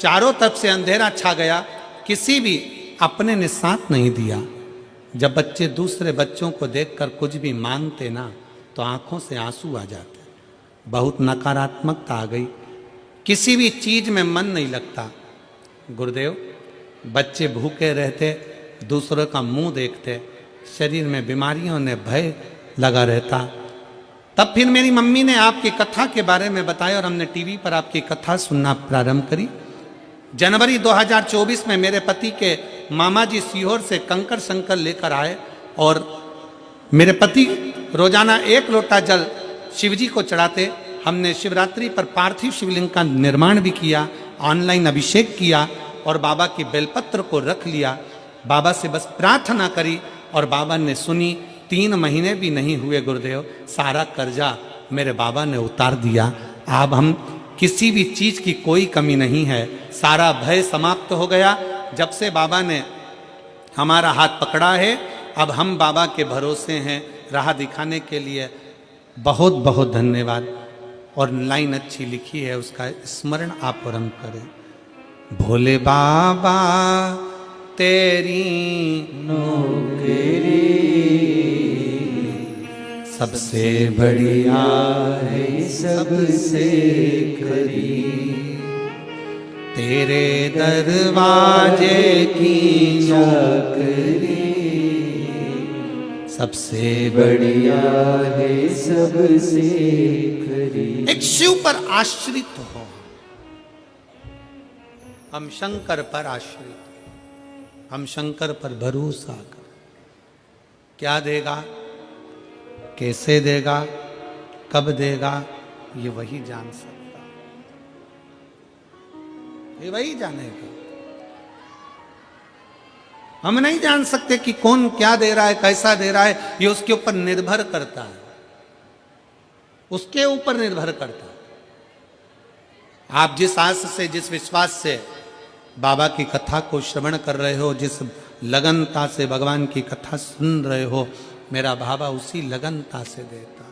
चारों तरफ से अंधेरा छा गया, किसी भी अपने ने साथ नहीं दिया। जब बच्चे दूसरे बच्चों को देखकर कुछ भी मांगते ना तो आंखों से आंसू आ जाते, बहुत नकारात्मकता आ गई, किसी भी चीज में मन नहीं लगता। गुरुदेव, बच्चे भूखे रहते, दूसरों का मुंह देखते, शरीर में बीमारियों ने भय लगा रहता। तब फिर मेरी मम्मी ने आपकी कथा के बारे में बताया और हमने टीवी पर आपकी कथा सुनना प्रारंभ करी। जनवरी 2024 में मेरे पति के मामा जी सीहोर से कंकर शंकर लेकर आए और मेरे पति रोजाना 1 लोटा जल शिवजी को चढ़ाते। हमने शिवरात्रि पर पार्थिव शिवलिंग का निर्माण भी किया, ऑनलाइन अभिषेक किया और बाबा की बेलपत्र को रख लिया। बाबा से बस प्रार्थना करी और बाबा ने सुनी। 3 महीने भी नहीं हुए गुरुदेव, सारा कर्जा मेरे बाबा ने उतार दिया। अब हम किसी भी चीज की कोई कमी नहीं है, सारा भय समाप्त हो गया। जब से बाबा ने हमारा हाथ पकड़ा है, अब हम बाबा के भरोसे हैं राह दिखाने के लिए। बहुत बहुत धन्यवाद। और लाइन अच्छी लिखी है, उसका स्मरण आप और हम करें। भोले बाबा तेरी नौकरी सबसे बढ़िया है, सबसे खरी, तेरे दरवाजे की चाकरी सबसे बढ़िया है, सबसे खरी। एक शिव पर आश्रित हो, हम शंकर पर आश्रित, हम शंकर पर भरोसा कर। क्या देगा, कैसे देगा, कब देगा, ये वही जान सकता, ये वही जानेगा। हम नहीं जान सकते कि कौन क्या दे रहा है, कैसा दे रहा है, ये उसके ऊपर निर्भर करता है, उसके ऊपर निर्भर करता है। आप जिस आस से, जिस विश्वास से बाबा की कथा को श्रवण कर रहे हो, जिस लगनता से भगवान की कथा सुन रहे हो, मेरा बाबा उसी लगनता से देता।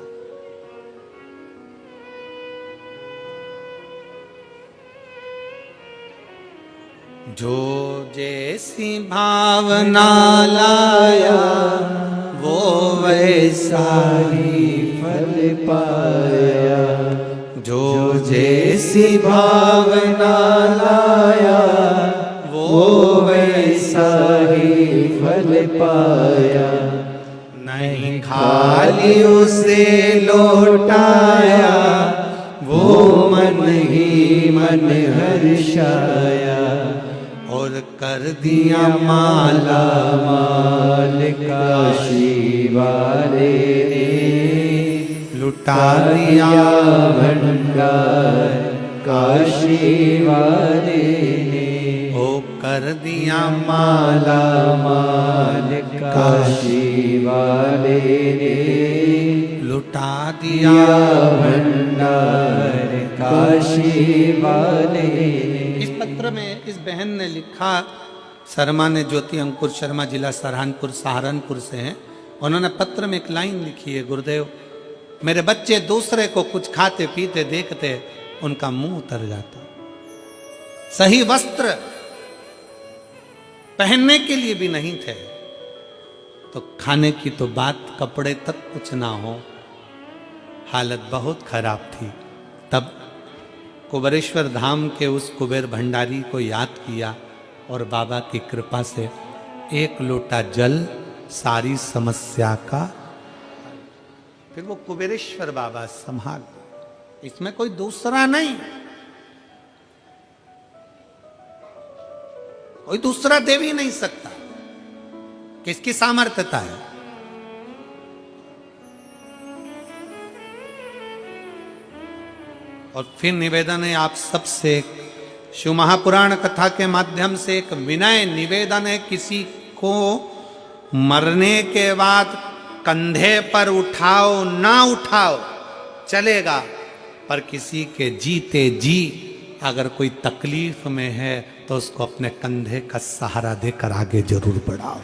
जो जैसी भावना लाया वो वैसा ही फल पाया, जो जैसी भावना लाया वो वैसा ही फल पाया। नहीं खाली उसे लौटाया वो मन ही मन हर्षाया, और कर दिया माला माल काशी वाले ने, लुटा दिया भंडार काशी वाले ने। ओ कर दिया माला माल काशी वाले ने, लुटा दिया भंडार काशी वाले ने। इस पत्र में इस बहन ने लिखा शर्मा ने, ज्योति अंकुर शर्मा, जिला सहारनपुर से हैं। उन्होंने पत्र में एक लाइन लिखी है, गुरुदेव मेरे बच्चे दूसरे को कुछ खाते पीते देखते उनका मुंह उतर जाता, सही वस्त्र पहनने के लिए भी नहीं थे, तो खाने की तो बात, कपड़े तक कुछ ना हो, हालत बहुत खराब थी। तब कुबेरेश्वर धाम के उस कुबेर भंडारी को याद किया और बाबा की कृपा से एक लोटा जल सारी समस्या का, फिर वो कुबेरेश्वर बाबा संभाल, इसमें कोई दूसरा नहीं, कोई दूसरा देव ही नहीं सकता। किसकी सामर्थ्यता है? और फिर निवेदन है आप सबसे, शिव महापुराण कथा के माध्यम से एक विनय निवेदन है, किसी को मरने के बाद कंधे पर उठाओ ना उठाओ चलेगा, पर किसी के जीते जी अगर कोई तकलीफ में है तो उसको अपने कंधे का सहारा देकर आगे जरूर बढ़ाओ,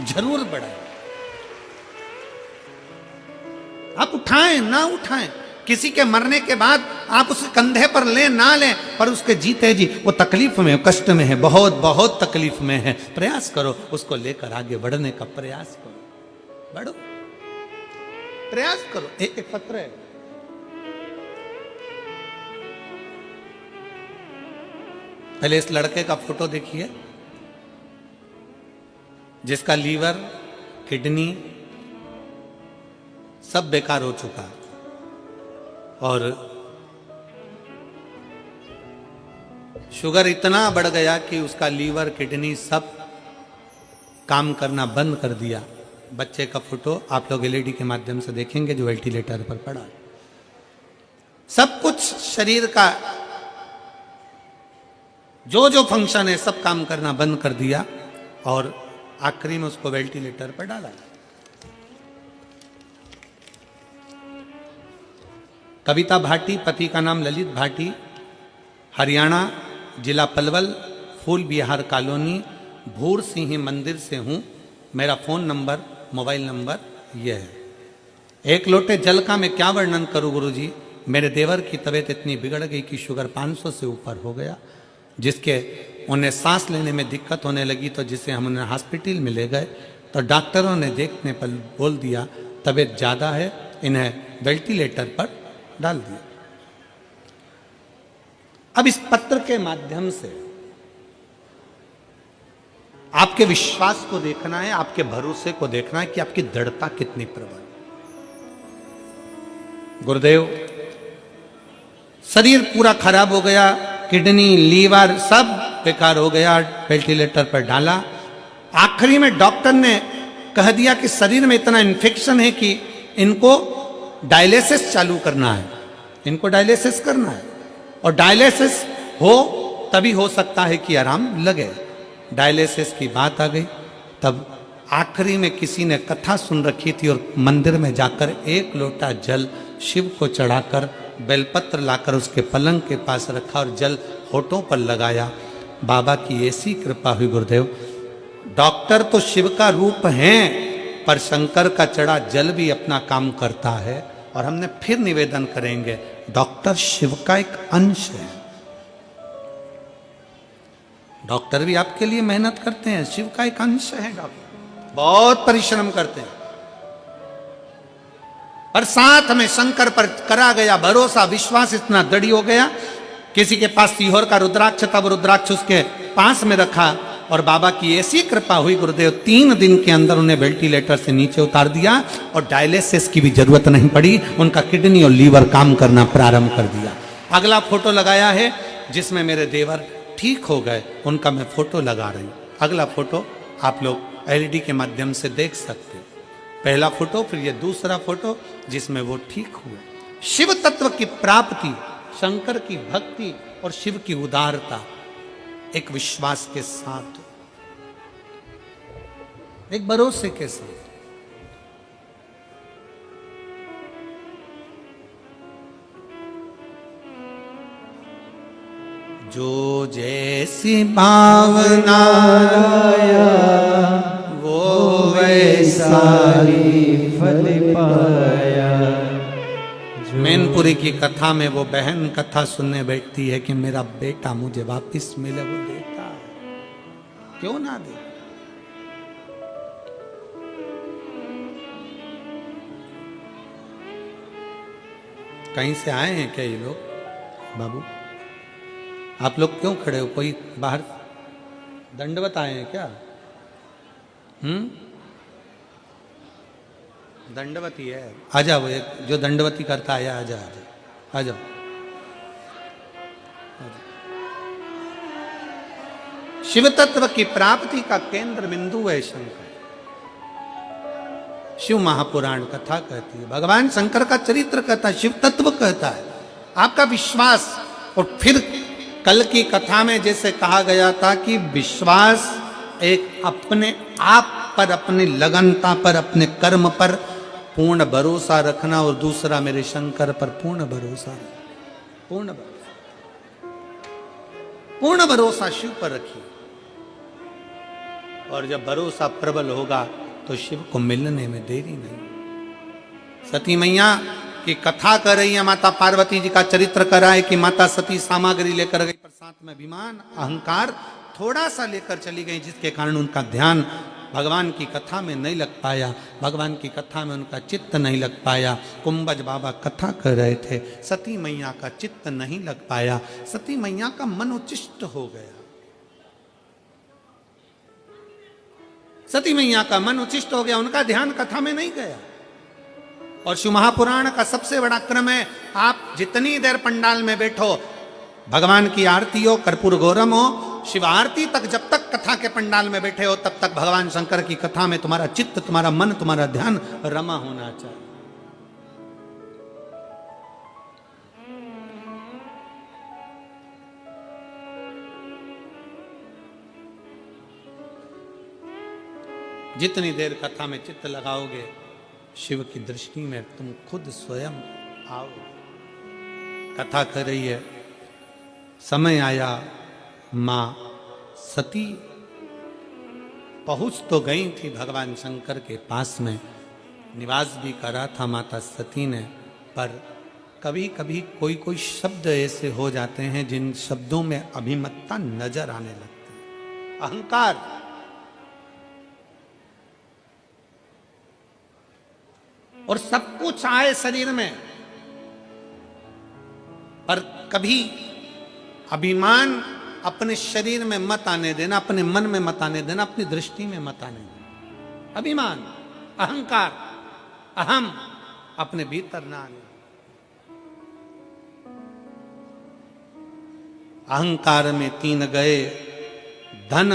जरूर बढ़ाओ। आप उठाएं ना उठाएं, किसी के मरने के बाद आप उसे कंधे पर लें ना लें, पर उसके जीते जी वो तकलीफ में, कष्ट में है, बहुत बहुत तकलीफ में है, प्रयास करो उसको लेकर आगे बढ़ने का प्रयास करो, बढ़ो, प्रयास करो। एक पत्र है, पहले इस लड़के का फोटो देखिए जिसका लीवर, किडनी सब बेकार हो चुका है और शुगर इतना बढ़ गया कि उसका लीवर, किडनी सब काम करना बंद कर दिया। बच्चे का फोटो आप लोग एलईडी के माध्यम से देखेंगे जो वेंटिलेटर पर पड़ा है। सब कुछ शरीर का जो जो फंक्शन है सब काम करना बंद कर दिया और आखिरी में उसको वेंटिलेटर पर डाला। कविता भाटी, पति का नाम ललित भाटी, हरियाणा, जिला पलवल, फूल विहार कॉलोनी, भूर सिंह मंदिर से हूं। मेरा फोन नंबर, मोबाइल नंबर यह है। एक लोटे जल का मैं क्या वर्णन करूं गुरुजी, मेरे देवर की तबीयत इतनी बिगड़ गई कि शुगर 500 से ऊपर हो गया, जिसके उन्हें सांस लेने में दिक्कत होने लगी, तो जिसे हम उन्हें हॉस्पिटल में ले गए तो डॉक्टरों ने देखने पर बोल दिया तबीयत ज़्यादा है, इन्हें वेंटिलेटर पर डाल दिया। अब इस पत्र के माध्यम से आपके विश्वास को देखना है, आपके भरोसे को देखना है कि आपकी दृढ़ता कितनी प्रबल। गुरुदेव शरीर पूरा खराब हो गया, किडनी, लीवर सब बेकार हो गया, वेंटिलेटर पर डाला। आखिरी में डॉक्टर ने कह दिया कि शरीर में इतना इन्फेक्शन है कि इनको डायलिसिस चालू करना है, इनको डायलिसिस करना है और डायलिसिस हो तभी हो सकता है कि आराम लगे। डायलिसिस की बात आ गई। तब आखिरी में किसी ने कथा सुन रखी थी और मंदिर में जाकर एक लोटा जल शिव को चढ़ाकर बेलपत्र लाकर उसके पलंग के पास रखा और जल होठों पर लगाया। बाबा की ऐसी कृपा हुई गुरुदेव, डॉक्टर तो शिव का रूप हैं पर शंकर का चढ़ा जल भी अपना काम करता है। और हमने फिर निवेदन करेंगे, डॉक्टर शिव का एक अंश है। डॉक्टर भी आपके लिए मेहनत करते हैं, शिव का एक अंश है। डॉक्टर बहुत परिश्रम करते हैं, पर साथ में शंकर पर करा गया भरोसा, विश्वास इतना दृढ़ हो गया। किसी के पास सीहोर का रुद्राक्ष था, वो रुद्राक्ष उसके पास में रखा और बाबा की ऐसी कृपा हुई गुरुदेव, 3 दिन के अंदर उन्हें वेंटिलेटर से नीचे उतार दिया और डायलिसिस की भी जरूरत नहीं पड़ी। उनका किडनी और लीवर काम करना प्रारंभ कर दिया। अगला फोटो लगाया है जिसमें मेरे देवर ठीक हो गए, उनका मैं फोटो लगा रही हूँ। अगला फोटो आप लोग एलईडी के माध्यम से देख सकते हैं। पहला फोटो, फिर ये दूसरा फोटो जिसमें वो ठीक हुए। शिव तत्व की प्राप्ति, शंकर की भक्ति और शिव की उदारता एक विश्वास के साथ, एक भरोसे के साथ। जो जैसी भावना लाया वो वैसा ही फल पाया। मैनपुरी की कथा में वो बहन कथा सुनने बैठती है कि मेरा बेटा मुझे वापस मिले, वो देता है, क्यों ना दे। कहीं से आए हैं क्या ये लोग बाबू? आप लोग क्यों खड़े हो? कोई बाहर दंडवत आए हैं क्या? दंडवती है, आ जाओ। एक जो दंडवती करता है आ जाओ, आ जाओ। शिव तत्व की प्राप्ति का केंद्र बिंदु है शंकर। शिव महापुराण कथा कहती है, भगवान शंकर का चरित्र कहता है, शिव तत्व कहता है। आपका विश्वास, और फिर कल की कथा में जैसे कहा गया था कि विश्वास एक अपने आप पर, अपनी लगनता पर, अपने कर्म पर पूर्ण भरोसा रखना, और दूसरा मेरे शंकर पर पूर्ण भरोसा, पूर्ण भरोसा, पूर्ण भरोसा शिव पर रखिए। और जब भरोसा प्रबल होगा तो शिव को मिलने में देरी नहीं। सती मैया की कथा कर रही है, माता पार्वती जी का चरित्र कर रहा है कि माता सती सामग्री लेकर गई, पर साथ में अभिमान अहंकार थोड़ा सा लेकर चली गई, जिसके कारण उनका ध्यान भगवान की कथा में नहीं लग पाया, भगवान की कथा में उनका चित्त नहीं लग पाया। कुंभज बाबा कथा कर रहे थे, सती मैया का चित्त नहीं लग पाया, सती मैया का मन उच्चिष्ट हो गया, सती मैया का मन उच्चिष्ट हो गया, उनका ध्यान कथा में नहीं गया। और शिव महापुराण का सबसे बड़ा क्रम है, आप जितनी देर पंडाल में बैठो, भगवान की आरती हो, कर्पूर गौरम हो, शिव आरती तक जब तक कथा के पंडाल में बैठे हो, तब तक भगवान शंकर की कथा में तुम्हारा चित्त, तुम्हारा मन, तुम्हारा ध्यान रमा होना चाहिए। जितनी देर कथा में चित्त लगाओगे, शिव की दृष्टि में तुम खुद स्वयं आओ। कथा कर रही है, समय आया, मां सती पहुंच तो गई थी भगवान शंकर के पास में, निवास भी करा था माता सती ने, पर कभी कभी कोई कोई शब्द ऐसे हो जाते हैं जिन शब्दों में अभिमतता नजर आने लगती है, अहंकार। और सब कुछ आए शरीर में, पर कभी अभिमान अपने शरीर में मत आने देना, अपने मन में मत आने देना, अपनी दृष्टि में मत आने देना। अभिमान, अहंकार, अहम अपने भीतर ना आने। अहंकार में तीन गए, धन,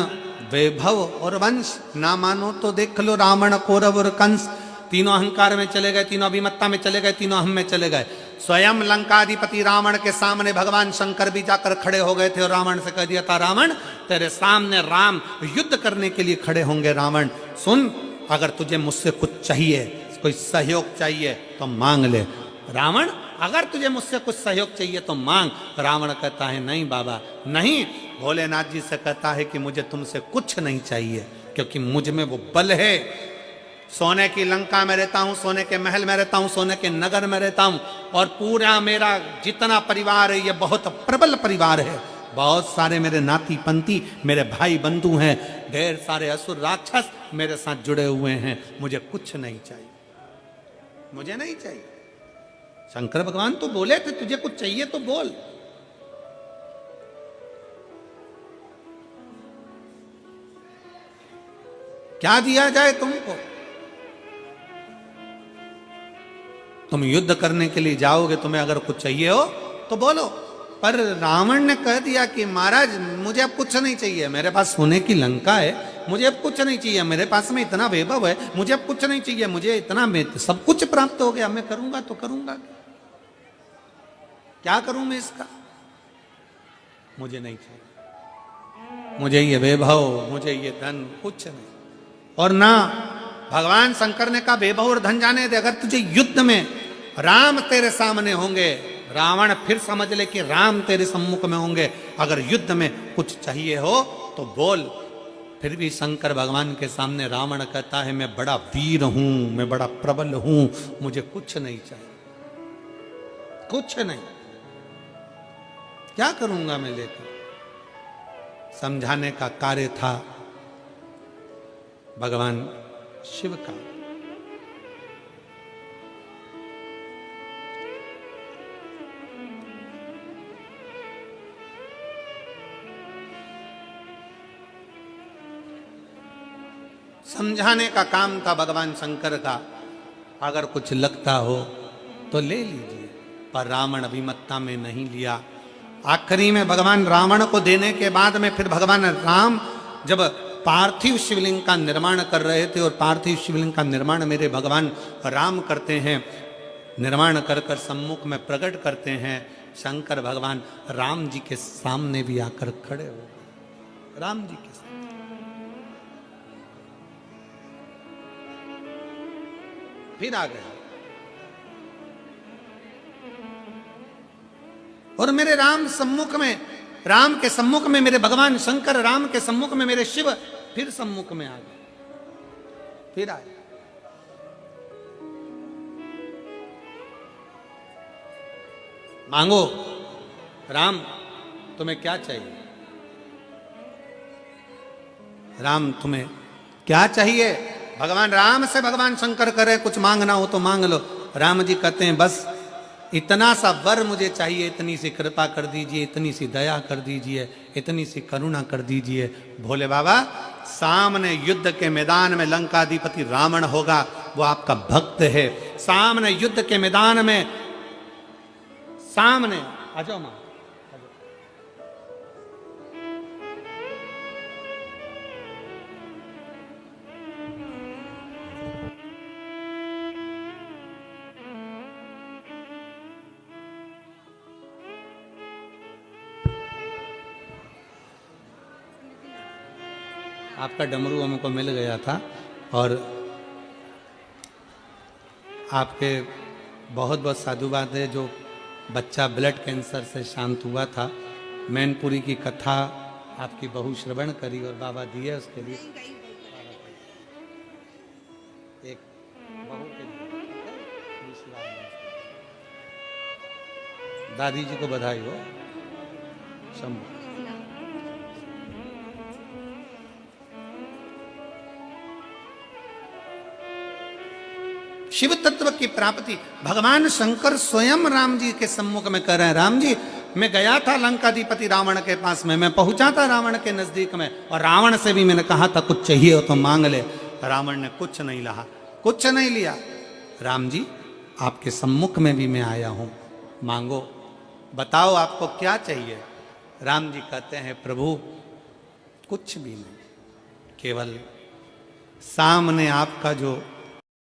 वैभव और वंश। ना मानो तो देख लो रावण, कौरव और कंस, तीनों अहंकार में चले गए, तीनों अभिमत्ता में चले गए, तीनों अहम में चले गए। स्वयं लंकाधिपति रावण के सामने भगवान शंकर भी जाकर खड़े हो गए थे और रावण से कह दिया था, रावण तेरे सामने राम युद्ध करने के लिए खड़े होंगे। रावण सुन, अगर तुझे मुझसे कुछ चाहिए, कोई सहयोग चाहिए तो मांग ले। रावण अगर तुझे मुझसे कुछ सहयोग चाहिए तो मांग। रावण कहता है नहीं बाबा नहीं। भोलेनाथ जी से कहता है कि मुझे तुमसे कुछ नहीं चाहिए, क्योंकि मुझ में वो बल है। सोने की लंका में रहता हूं, सोने के महल में रहता हूं, सोने के नगर में रहता हूं, और पूरा मेरा जितना परिवार है ये बहुत प्रबल परिवार है। बहुत सारे मेरे नाती पंती, मेरे भाई बंधु हैं, ढेर सारे असुर राक्षस मेरे साथ जुड़े हुए हैं। मुझे कुछ नहीं चाहिए, मुझे नहीं चाहिए। शंकर भगवान तो बोले थे तुझे कुछ चाहिए तो बोल। क्या दिया जाए तुमको? तुम युद्ध करने के लिए जाओगे, तुम्हें अगर कुछ चाहिए हो तो बोलो। पर रावण ने कह दिया कि महाराज मुझे अब कुछ नहीं चाहिए, मेरे पास सोने की लंका है, मुझे अब कुछ नहीं चाहिए, मेरे पास में इतना वैभव है, मुझे अब कुछ नहीं चाहिए, मुझे इतना सब कुछ प्राप्त हो गया, मैं करूंगा तो करूंगा, क्या करूं मैं इसका? मुझे नहीं चाहिए, मुझे ये वैभव, मुझे ये धन कुछ नहीं। और ना भगवान शंकर ने कहा वैभव और धन जाने दे, अगर तुझे युद्ध में राम तेरे सामने होंगे, रावण फिर समझ ले कि राम तेरे सम्मुख में होंगे, अगर युद्ध में कुछ चाहिए हो तो बोल। फिर भी शंकर भगवान के सामने रावण कहता है मैं बड़ा वीर हूं, मैं बड़ा प्रबल हूं, मुझे कुछ नहीं चाहिए, कुछ नहीं, क्या करूंगा मैं लेकर। समझाने का कार्य था भगवान शिव का। समझाने का काम था भगवान शंकर का, अगर कुछ लगता हो तो ले लीजिए, पर रावण अभिमत्ता में नहीं लिया। आखिरी में भगवान रावण को देने के बाद में फिर भगवान राम जब पार्थिव शिवलिंग का निर्माण कर रहे थे, और पार्थिव शिवलिंग का निर्माण मेरे भगवान राम करते हैं, निर्माण कर कर सम्मुख में प्रकट करते हैं। शंकर भगवान राम जी के सामने भी आकर खड़े हो गए, राम जी के सामने। फिर आ गए और मेरे राम सम्मुख में, राम के सम्मुख में मेरे भगवान शंकर, राम के सम्मुख में मेरे शिव फिर सम्मुख में आ गए, फिर आए। मांगो राम तुम्हें क्या चाहिए, राम तुम्हें क्या चाहिए। भगवान राम से भगवान शंकर करे कुछ मांगना हो तो मांग लो। राम जी कहते हैं बस इतना सा वर मुझे चाहिए, इतनी सी कृपा कर दीजिए, इतनी सी दया कर दीजिए, इतनी सी करुणा कर दीजिए। भोले बाबा सामने युद्ध के मैदान में लंकाधिपति रावण होगा, वो आपका भक्त है। सामने युद्ध के मैदान में, सामने आ जाओ मां, आपका डमरू हमको मिल गया था और आपके बहुत बहुत साधुवाद है। जो बच्चा ब्लड कैंसर से शांत हुआ था, मैनपुरी की कथा आपकी बहू श्रवण करी और बाबा दिए उसके लिए एक बहू के दादी जी को बधाई हो। शंभू शिव तत्व की प्राप्ति भगवान शंकर स्वयं राम जी के सम्मुख में कर रहे हैं। राम जी मैं गया था लंकाधिपति रावण के पास में, मैं पहुंचा था रावण के नजदीक में, और रावण से भी मैंने कहा था कुछ चाहिए हो तो मांग ले। रावण ने कुछ नहीं लहा, कुछ नहीं लिया। राम जी आपके सम्मुख में भी मैं आया हूं, मांगो, बताओ आपको क्या चाहिए। राम जी कहते हैं प्रभु कुछ भी नहीं, केवल सामने आपका जो